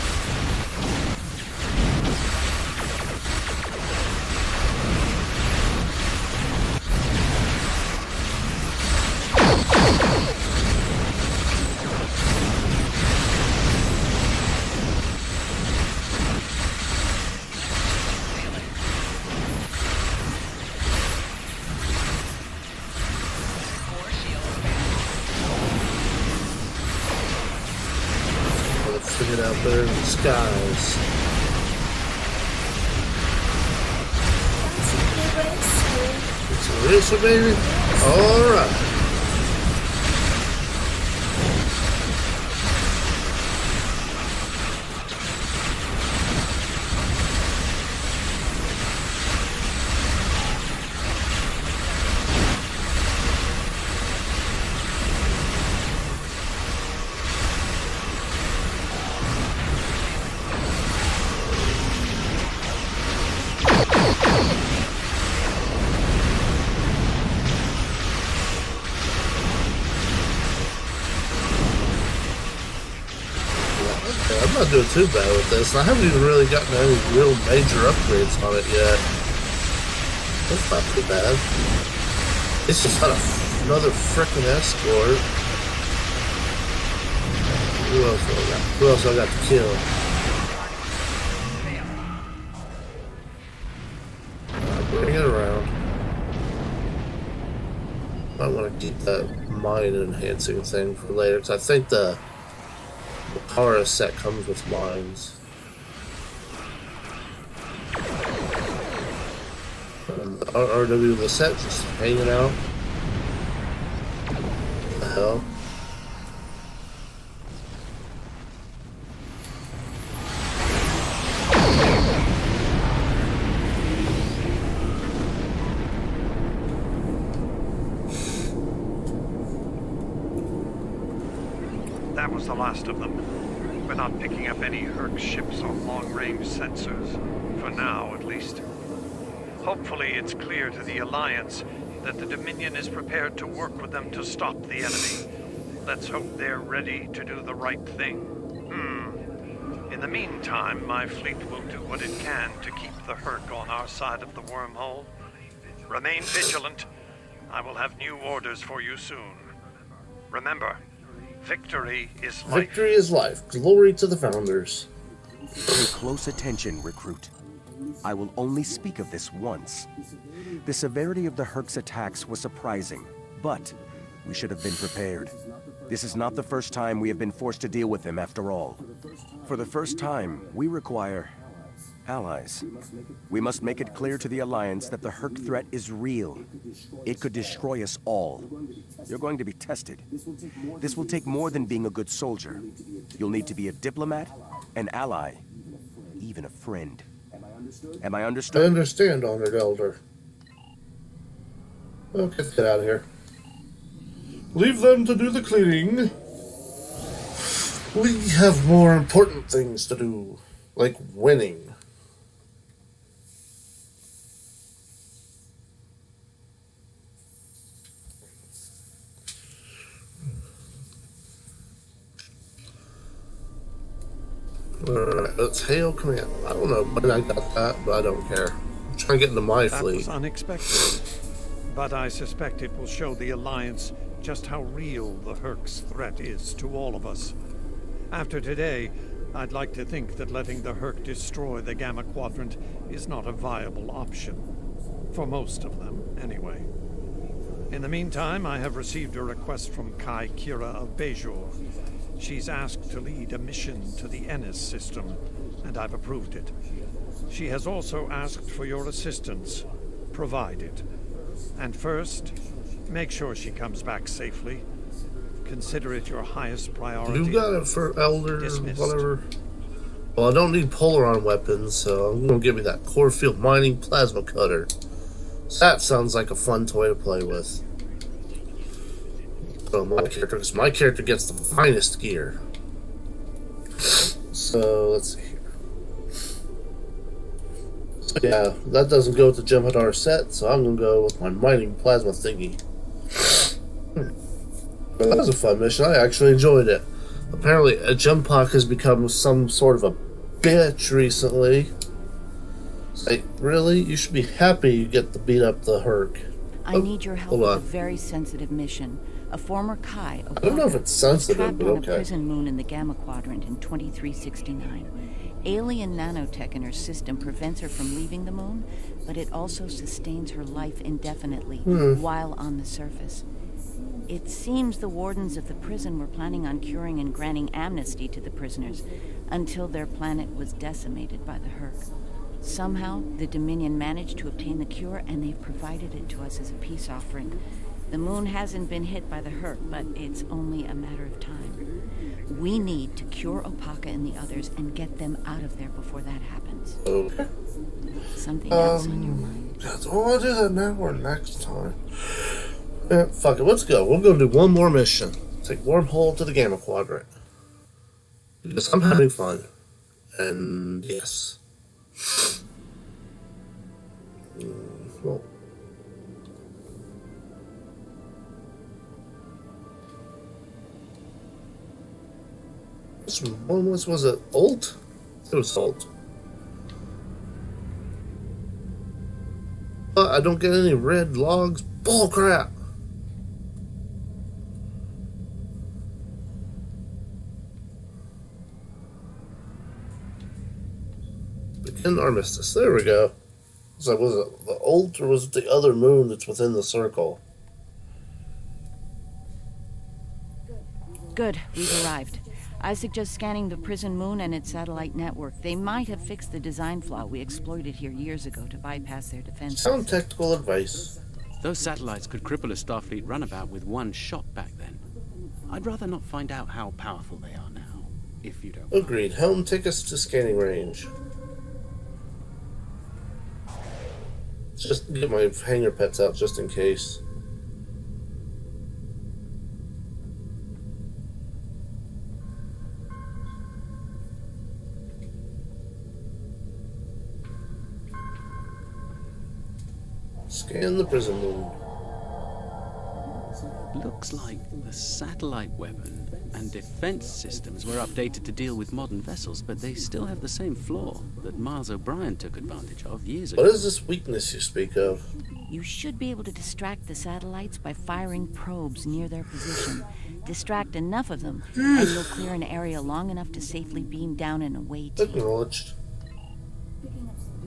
blasting it out there in the skies. It's a racer, baby? Alright. I'm not doing too bad with this. I haven't even really gotten any real major upgrades on it yet. That's not too bad. It's just not another frickin' escort. Who else do I got? Who else I got to kill? Bring it around. I want to keep that mine enhancing thing for later, because I think the Kara set comes with mines. And the RW set just hanging out. What the hell? That was the last of them. We're not picking up any Herc ships or long-range sensors. For now, at least. Hopefully it's clear to the Alliance that the Dominion is prepared to work with them to stop the enemy. Let's hope they're ready to do the right thing. In the meantime, my fleet will do what it can to keep the Herc on our side of the wormhole. Remain vigilant. I will have new orders for you soon. Remember, victory is life. Victory is life. Glory to the founders. Pay close attention, recruit. I will only speak of this once. The severity of the Herc's attacks was surprising, but we should have been prepared. This is not the first time we have been forced to deal with them, after all. For the first time, we require allies. We must make it clear to the Alliance that the Herc threat is real. It could destroy us all. You're going to be tested. This will take more than being a good soldier. You'll need to be a diplomat, an ally, even a friend. Am I understood? I understand, Honored Elder. Okay, let's get out of here. Leave them to do the cleaning. We have more important things to do, like winning. Alright, let's hail command. I don't know when I got that, but I don't care. I'm trying to get into my fleet. That was unexpected, but I suspect it will show the Alliance just how real the Herc's threat is to all of us. After today, I'd like to think that letting the Herc destroy the Gamma Quadrant is not a viable option. For most of them, anyway. In the meantime, I have received a request from Kai Kira of Bejor. She's asked to lead a mission to the Ennis system, and I've approved it. She has also asked for your assistance. Provide it. And first, make sure she comes back safely. Consider it your highest priority. You got it for Elder, Dismissed. whatever. Well, I don't need Polaron weapons, so I'm going to give me that core field mining plasma cutter. So that sounds like a fun toy to play with. Oh, my character gets the finest gear. So, let's see here. So, yeah, that doesn't go with the Jem'Hadar set, so I'm going to go with my mining plasma thingy. But that was a fun mission. I actually enjoyed it. Apparently, a Jem'Pak has become some sort of a bitch recently. It's like, really? You should be happy you get to beat up the Herc. I need your help with a very sensitive mission. A former Kai, I don't know if it's sensitive, trapped but on okay. a prison moon in the Gamma Quadrant in 2369. Alien nanotech in her system prevents her from leaving the moon, but it also sustains her life indefinitely while on the surface. It seems the wardens of the prison were planning on curing and granting amnesty to the prisoners until their planet was decimated by the Herc. Somehow, the Dominion managed to obtain the cure, and they've provided it to us as a peace offering. The moon hasn't been hit by the Herc, but it's only a matter of time. We need to cure Opaka and the others and get them out of there before that happens. Okay. Something else on your mind? I'll do that now or next time. Fuck it, let's go. We're going to do one more mission. Take wormhole to the Gamma Quadrant. Because I'm having fun. And yes. Well. This one was it Alt? It was Alt. I don't get any red logs. Bullcrap! Begin Armistice. There we go. So was it the Alt or was it the other moon that's within the circle? Good, we've arrived. I suggest scanning the prison moon and its satellite network. They might have fixed the design flaw we exploited here years ago to bypass their defenses. Sound technical advice. Those satellites could cripple a Starfleet runabout with one shot back then. I'd rather not find out how powerful they are now, if you don't. Agreed. Helm, take us to scanning range. Just get my hangar pets out just in case. Scan the prison moon. Looks like the satellite weapon and defense systems were updated to deal with modern vessels, but they still have the same flaw that Miles O'Brien took advantage of years ago. What is this weakness you speak of? You should be able to distract the satellites by firing probes near their position. Distract enough of them, and you'll clear an area long enough to safely beam down an away team. Acknowledged.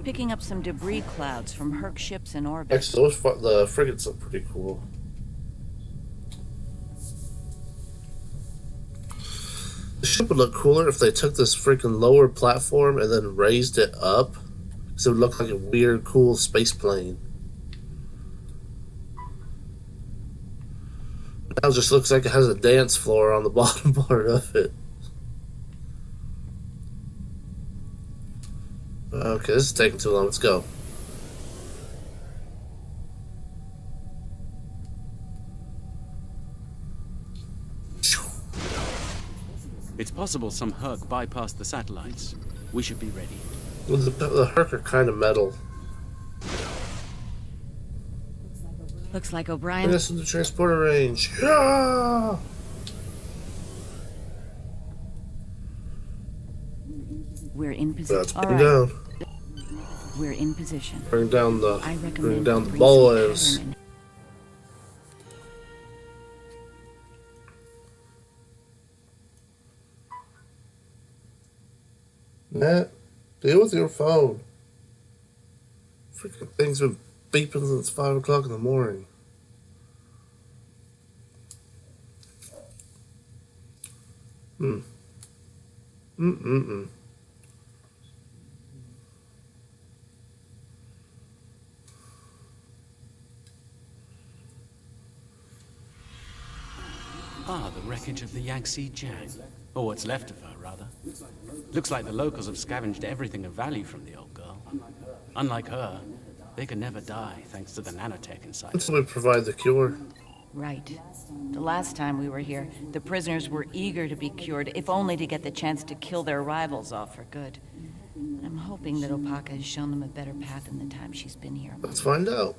Picking up some debris clouds from Herc ships in orbit. Actually, the frigates look pretty cool. The ship would look cooler if they took this freaking lower platform and then raised it up. So it would look like a weird, cool space plane. Now it just looks like it has a dance floor on the bottom part of it. Okay, this is taking too long. Let's go. It's possible some Herc bypassed the satellites. We should be ready. Well, the Herc are kind of metal. Looks like O'Brien. Bring us into transporter range. Yeah! We're in position. All right. Down. We're in position. Bring down the boys. Matt, deal with your phone. Freaking thing's been beeping since 5 o'clock in the morning. Ah, the wreckage of the Yangtze Jiang. Or what's left of her, rather. Looks like the locals have scavenged everything of value from the old girl. Unlike her, they could never die thanks to the nanotech inside. Until we provide the cure. Right. The last time we were here, the prisoners were eager to be cured, if only to get the chance to kill their rivals off for good. I'm hoping that Opaka has shown them a better path in the time she's been here. Let's find out.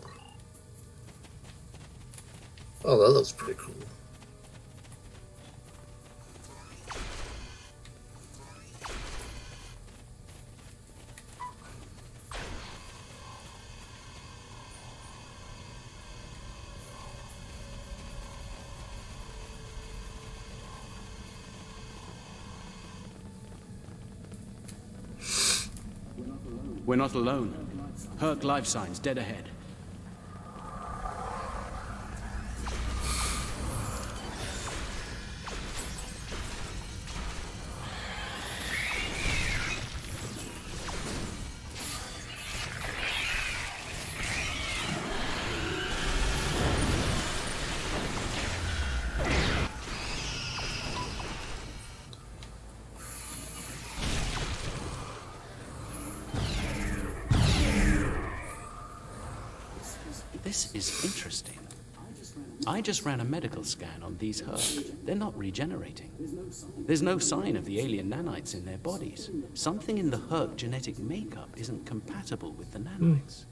Oh, that looks pretty cool. We're not alone. Herc life signs dead ahead. This is interesting. I just ran a medical scan on these Herc. They're not regenerating. There's no sign of the alien nanites in their bodies. Something in the Herc genetic makeup isn't compatible with the nanites.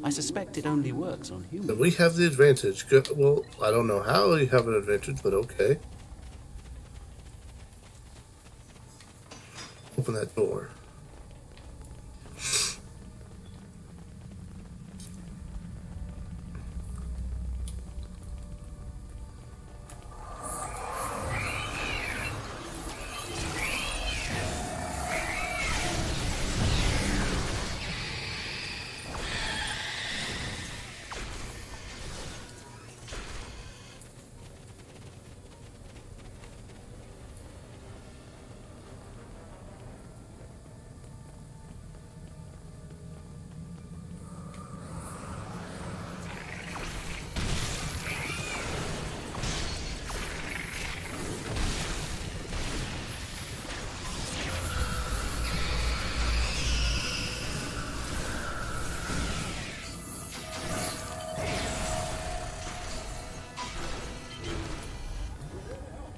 I suspect it only works on humans. We have the advantage. Good. Well, I don't know how you have an advantage, but okay. Open that door.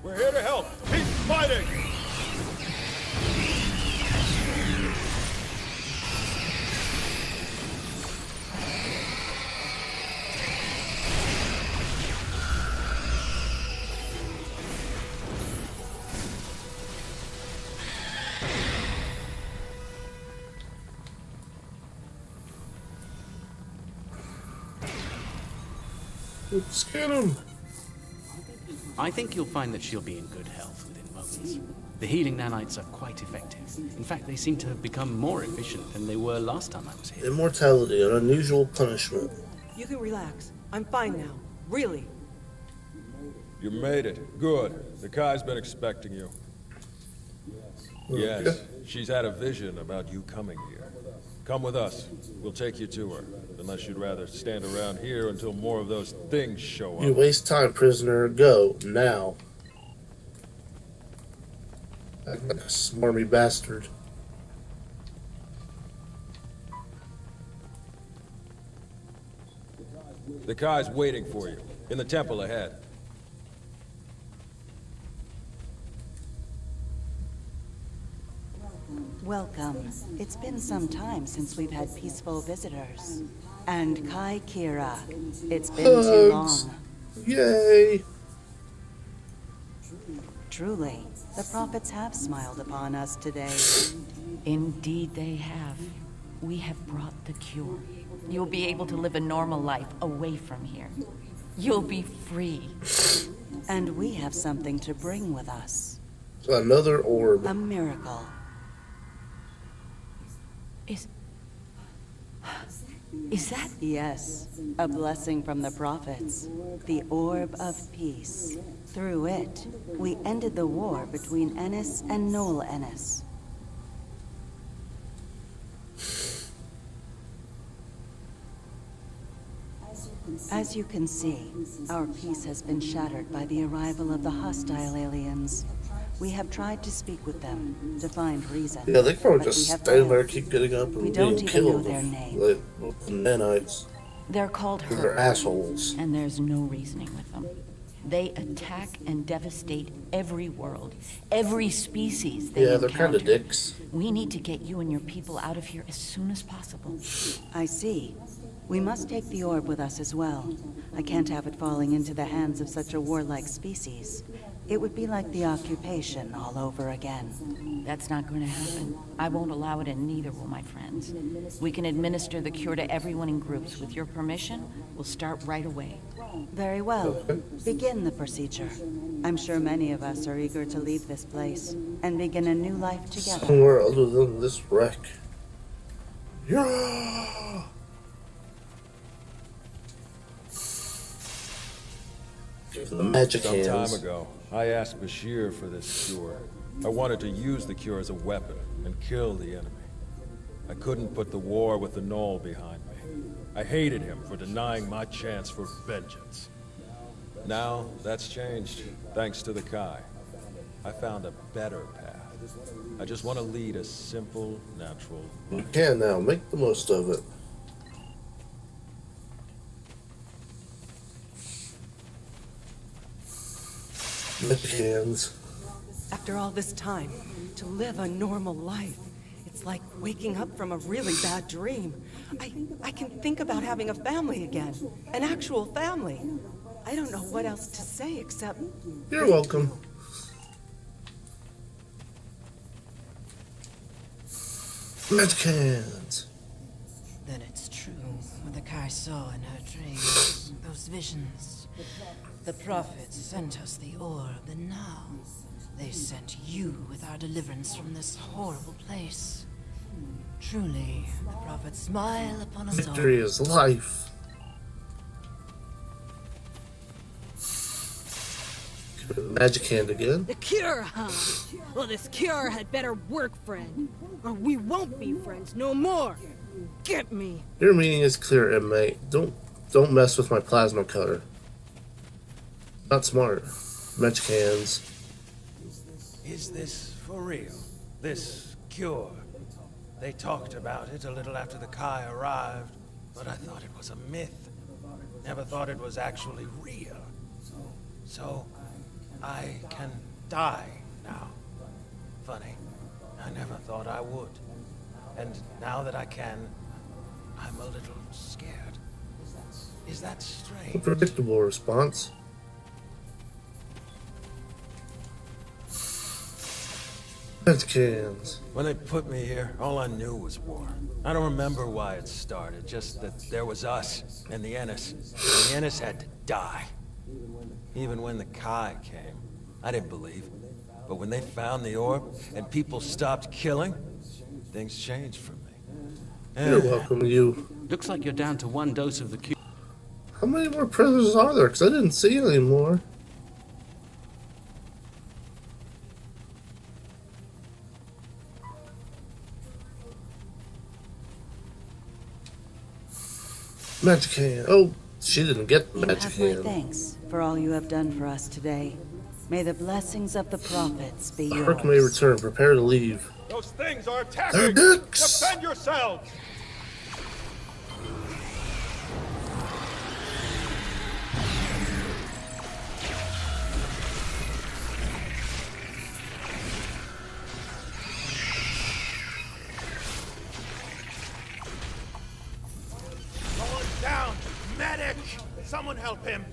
We're here to help. Keep fighting! Scan him! I think you'll find that she'll be in good health within moments. The healing nanites are quite effective. In fact, they seem to have become more efficient than they were last time I was here. Immortality, an unusual punishment. You can relax. I'm fine now. Really. You made it. Good. The Kai's been expecting you. Yes, she's had a vision about you coming here. Come with us. We'll take you to her. Unless you'd rather stand around here until more of those things show up. You waste time, prisoner. Go, now. That smarmy bastard. The Kai's waiting for you. In the temple ahead. Welcome. It's been some time since we've had peaceful visitors. And Kai Kira, it's been too long. Yay! Truly, the prophets have smiled upon us today. Indeed they have. We have brought the cure. You'll be able to live a normal life away from here. You'll be free. And we have something to bring with us. Another orb. A miracle. Is that? Yes, a blessing from the prophets. The Orb of Peace. Through it, we ended the war between Ennis and Noel Ennis. As you can see, our peace has been shattered by the arrival of the hostile aliens. We have tried to speak with them to find reason. Yeah, they probably just stand there, keep getting up, and being killed. Their name. Like the nanites. They're called Herc. They're assholes. And there's no reasoning with them. They attack and devastate every world, every species they encounter. They're kind of dicks. We need to get you and your people out of here as soon as possible. I see. We must take the orb with us as well. I can't have it falling into the hands of such a warlike species. It would be like the occupation all over again. That's not going to happen. I won't allow it, and neither will my friends. We can administer the cure to everyone in groups. With your permission, we'll start right away. Very well. Begin the procedure. I'm sure many of us are eager to leave this place and begin a new life together. Somewhere other than this wreck. Yeah! The magic hands. Some time ago, I asked Bashir for this cure. I wanted to use the cure as a weapon and kill the enemy. I couldn't put the war with the Knoll behind me. I hated him for denying my chance for vengeance. Now, that's changed, thanks to the Kai. I found a better path. I just want to lead a simple, natural life. You can now. Make the most of it. Magic hands. After all this time, to live a normal life, it's like waking up from a really bad dream. I can think about having a family again. An actual family. I don't know what else to say except... You're welcome. Magic hands. Then it's true what the Kai saw in her dreams. Those visions. The prophets sent us the orb, and now they sent you with our deliverance from this horrible place. Truly, the prophets smile upon us all. Victory is life. Magic hand again. The cure, huh? Well, this cure had better work, friend. Or we won't be friends no more. Get me. Your meaning is clear, inmate. Don't mess with my plasma cutter. Not smart. Magic hands. Is this for real? This cure? They talked about it a little after the Kai arrived, but I thought it was a myth. Never thought it was actually real. So, I can die now. Funny, I never thought I would. And now that I can, I'm a little scared. Is that strange? A predictable response. Magic hands. When they put me here, all I knew was war. I don't remember why it started, just that there was us and the Ennis. And the Ennis had to die. Even when the Kai came, I didn't believe. But when they found the orb and people stopped killing, things changed for me. You're welcome, you. Looks like you're down to one dose of the cure. How many more prisoners are there? Because I didn't see any more. Magic hand. Oh, she didn't get the magic hand. You have my thanks for all you have done for us today. May the blessings of the prophets be yours. Herc may return. Prepare to leave. Those things are attacking! They're dicks! Defend yourselves! Someone's down! Medic! Someone help him!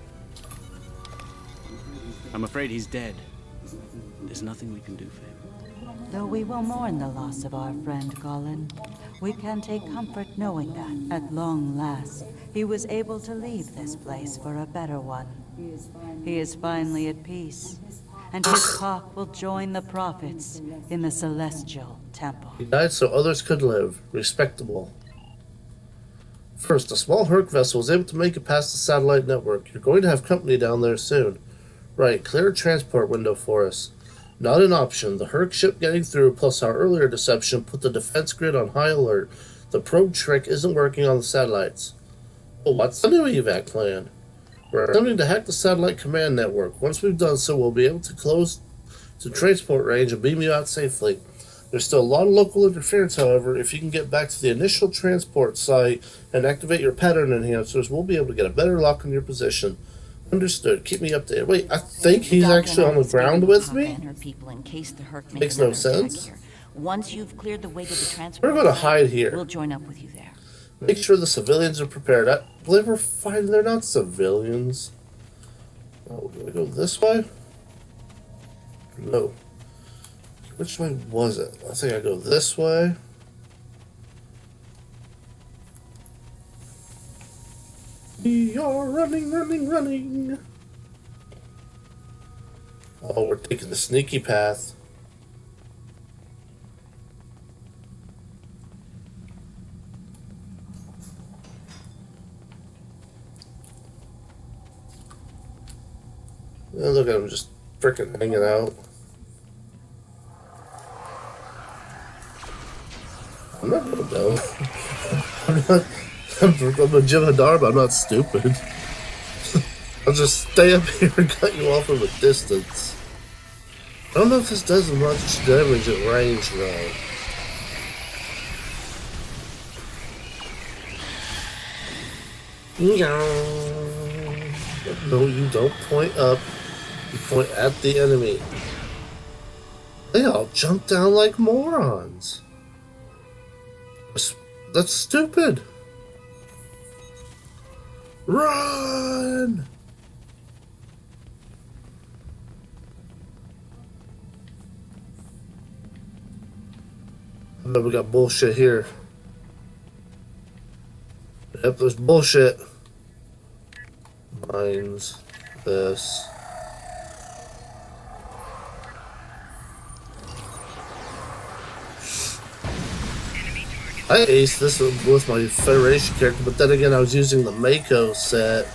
I'm afraid he's dead. There's nothing we can do for him. Though we will mourn the loss of our friend Colin, we can take comfort knowing that, at long last, he was able to leave this place for a better one. He is finally at peace, and his cock will join the prophets in the celestial temple. He died so others could live. Respectable. First, a small Herc vessel was able to make it past the satellite network. You're going to have company down there soon. Right, clear a transport window for us. Not an option. The Herc ship getting through, plus our earlier deception, put the defense grid on high alert. The probe trick isn't working on the satellites. Well, what's the new evac plan? We're attempting to hack the satellite command network. Once we've done so, we'll be able to close to transport range and beam you out safely. There's still a lot of local interference, however. If you can get back to the initial transport site and activate your pattern enhancers, we'll be able to get a better lock on your position. Understood. Keep me updated. Wait, I think he's actually on the ground with me? And her people in case the Herc Makes no sense. here. Once you've cleared the way to the transport, We're going to hide here. We'll join up with you there. Make sure the civilians are prepared. I believe we're fighting. They're not civilians. Oh, do I go this way? No. Which way was it? I think I go this way. We are running, running, running. Oh, we're taking the sneaky path. Oh, look at him just freaking hanging out. I'm not going down. I'm a Jem'Hadar, but I'm not stupid. I'll just stay up here and cut you off from a distance. I don't know if this does much damage at range, though. No, you don't point up. You point at the enemy. They all jump down like morons. That's stupid. Run! I know we got bullshit here. Yep, there's bullshit. Mines. This. I aced this with my Federation character, but then again I was using the Mako set,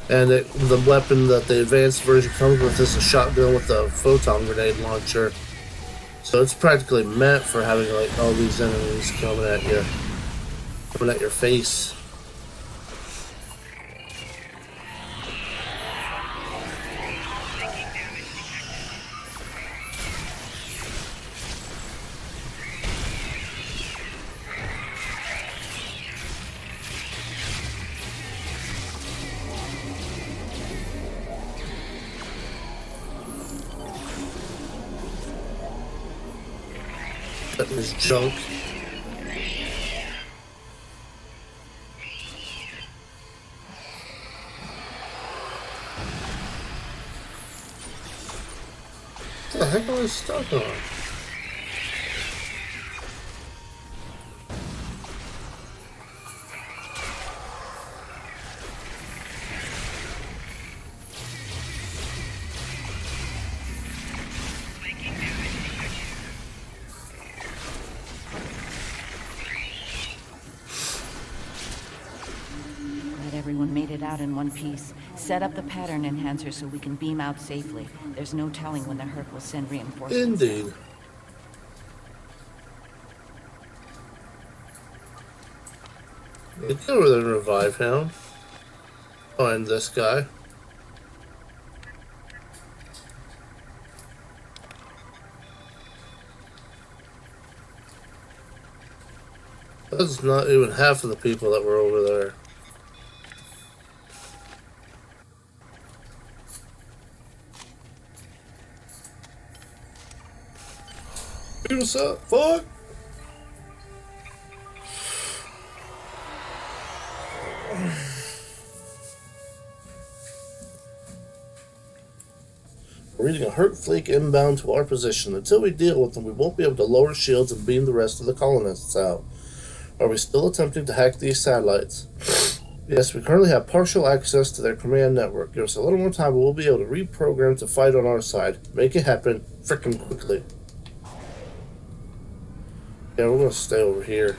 and the weapon that the advanced version comes with is a shotgun with a photon grenade launcher. So it's practically meant for having like all these enemies coming at you, coming at your face. That is junk. What the heck am I stuck on? Everyone made it out in one piece. Set up the pattern enhancer so we can beam out safely. There's no telling when the Herc will send reinforcements. Indeed. Get over there and revive him. Find this guy. That's not even half of the people that were over there. Hey, what's up? Fuck! We're reading a Herc fleet inbound to our position. Until we deal with them, we won't be able to lower shields and beam the rest of the colonists out. Are we still attempting to hack these satellites? Yes, we currently have partial access to their command network. Give us a little more time and we'll be able to reprogram to fight on our side. Make it happen frickin' quickly. Yeah, we're gonna stay over here.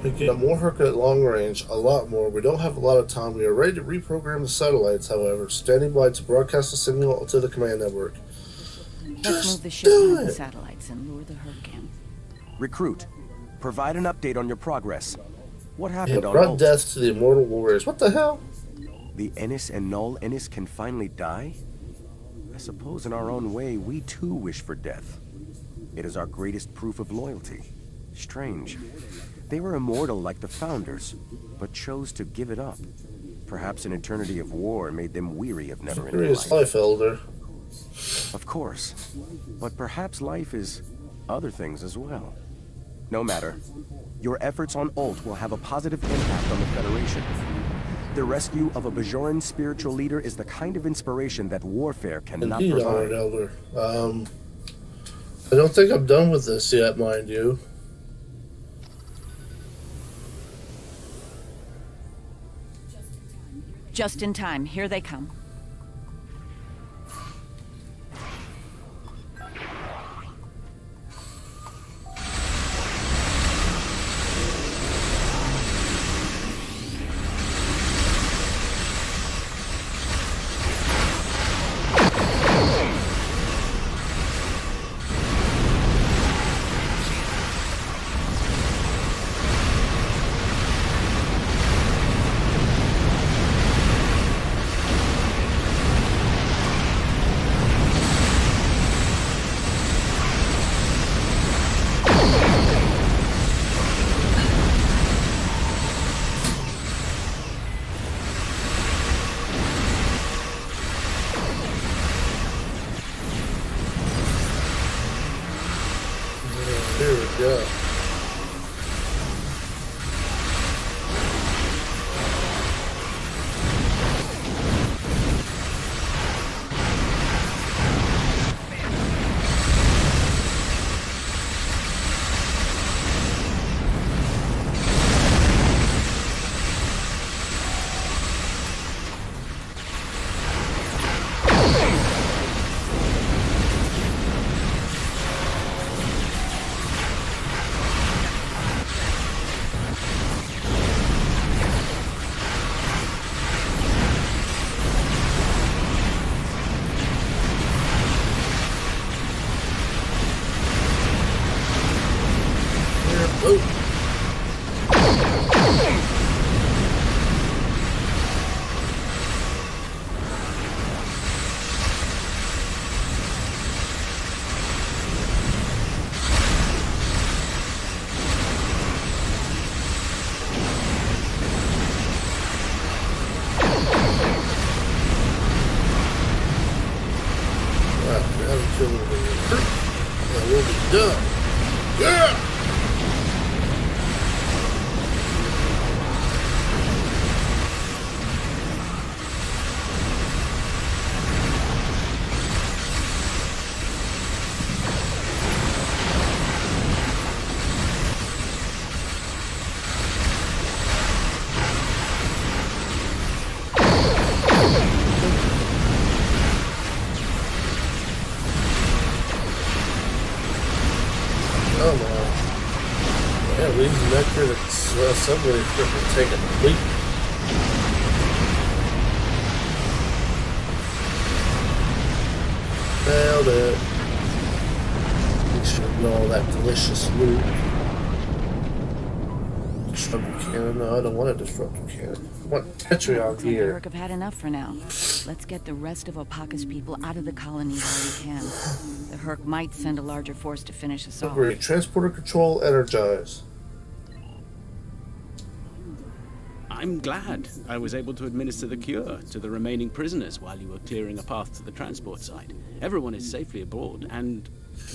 We get more Herc at long range, a lot more. We don't have a lot of time. We are ready to reprogram the satellites, however, standing by to broadcast the signal to the command network. Let's move the ship behind the satellites and lure the Herc in. Recruit, provide an update on your progress. What happened on brought Holt? death to the immortal warriors. What the hell? The Ennis and Null Ennis can finally die? I suppose in our own way, we too wish for death. It is our greatest proof of loyalty. Strange. They were immortal like the Founders, but chose to give it up. Perhaps an eternity of war made them weary of never-ending Curious life. life, Elder. Of course. But perhaps life is other things as well. No matter. Your efforts on Ult will have a positive impact on the Federation. The rescue of a Bajoran spiritual leader is the kind of inspiration that warfare cannot Indeed, provide. Elder. I don't think I'm done with this yet, mind you. Just in time. Here they come. Here we go. We'll be done. Yeah! Come on. Yeah, leaves nectar that's somebody freaking take a leap. Nailed it. We should know all that delicious loot. Disruptor cannon. No, I don't want a disruptor cannon. I want Tetrion The gear. Herc have had enough for now. Let's get the rest of Opaka's people out of the colony while we can. The Herc might send a larger force to finish us off. Upgrade. Transporter control energized. I'm glad I was able to administer the cure to the remaining prisoners while you were clearing a path to the transport site. Everyone is safely aboard and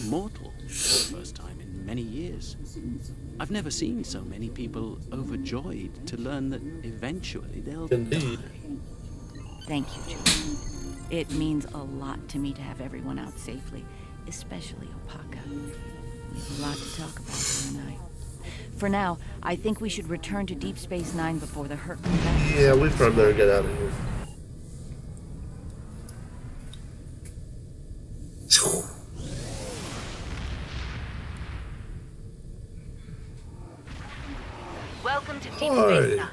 mortal for the first time in many years. I've never seen so many people overjoyed to learn that eventually they'll Indeed. Die. Thank you, Julie. It means a lot to me to have everyone out safely, especially Opaka. We have a lot to talk about, her and I. For now, I think we should return to Deep Space Nine before the Herc comes back. Yeah, we probably better get out of here. Welcome to Deep Hi. Space Nine.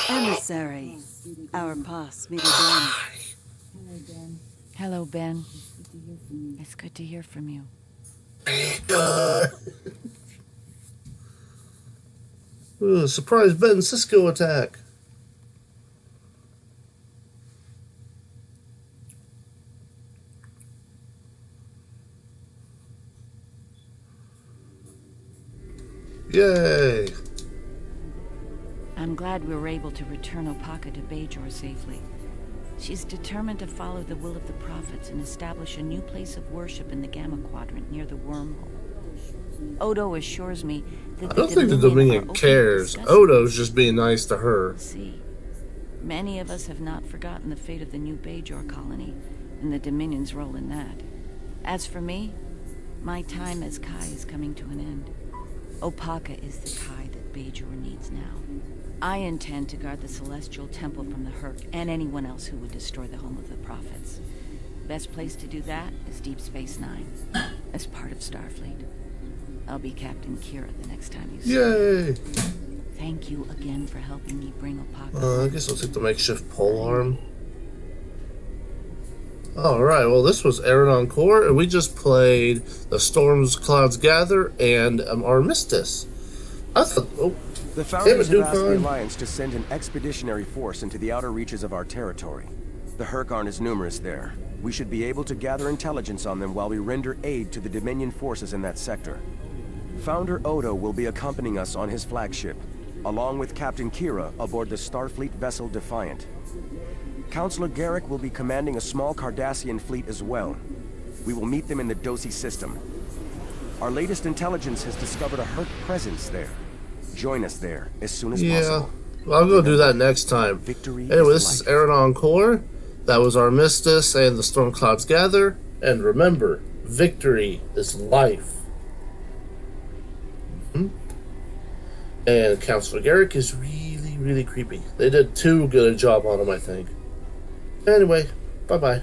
Emissary, our boss, meet again. Hello, Ben. It's good to hear from you. Ooh, surprise Ben Cisco attack. Yay! I'm glad we were able to return Opaka to Bajor safely. She's determined to follow the will of the prophets and establish a new place of worship in the Gamma Quadrant near the wormhole. Odo assures me that I don't think the Dominion cares. Odo's just being nice to her. See, many of us have not forgotten the fate of the new Bajor colony and the Dominion's role in that. As for me, my time as Kai is coming to an end. Opaka is the Kai that Bajor needs now. I intend to guard the Celestial Temple from the Hurk and anyone else who would destroy the home of the Prophets. Best place to do that is Deep Space Nine, as part of Starfleet. I'll be Captain Kira the next time you see me. Yay! Thank you again for helping me bring Opaka. I guess I'll take the makeshift pole arm. Alright, well this was Aro'Nonkorr, and we just played the Stormclouds Gather and Armistice. I thought, the Founders have asked the Alliance to send an expeditionary force into the outer reaches of our territory. The Hurk aren't as numerous there. We should be able to gather intelligence on them while we render aid to the Dominion forces in that sector. Founder Odo will be accompanying us on his flagship, along with Captain Kira aboard the Starfleet vessel Defiant. Counselor Garrick will be commanding a small Cardassian fleet as well. We will meet them in the Dosi system. Our latest intelligence has discovered a Hurk presence there. Join us there as soon as possible. Well, I'll go do that next time. Anyway, this is Aro'Nonkorr. That was Armistice and the Stormclouds Gather. And remember, victory is life. And Counselor Garrick is really, really creepy. They did too good a job on him, I think. Anyway, bye-bye.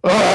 Ah!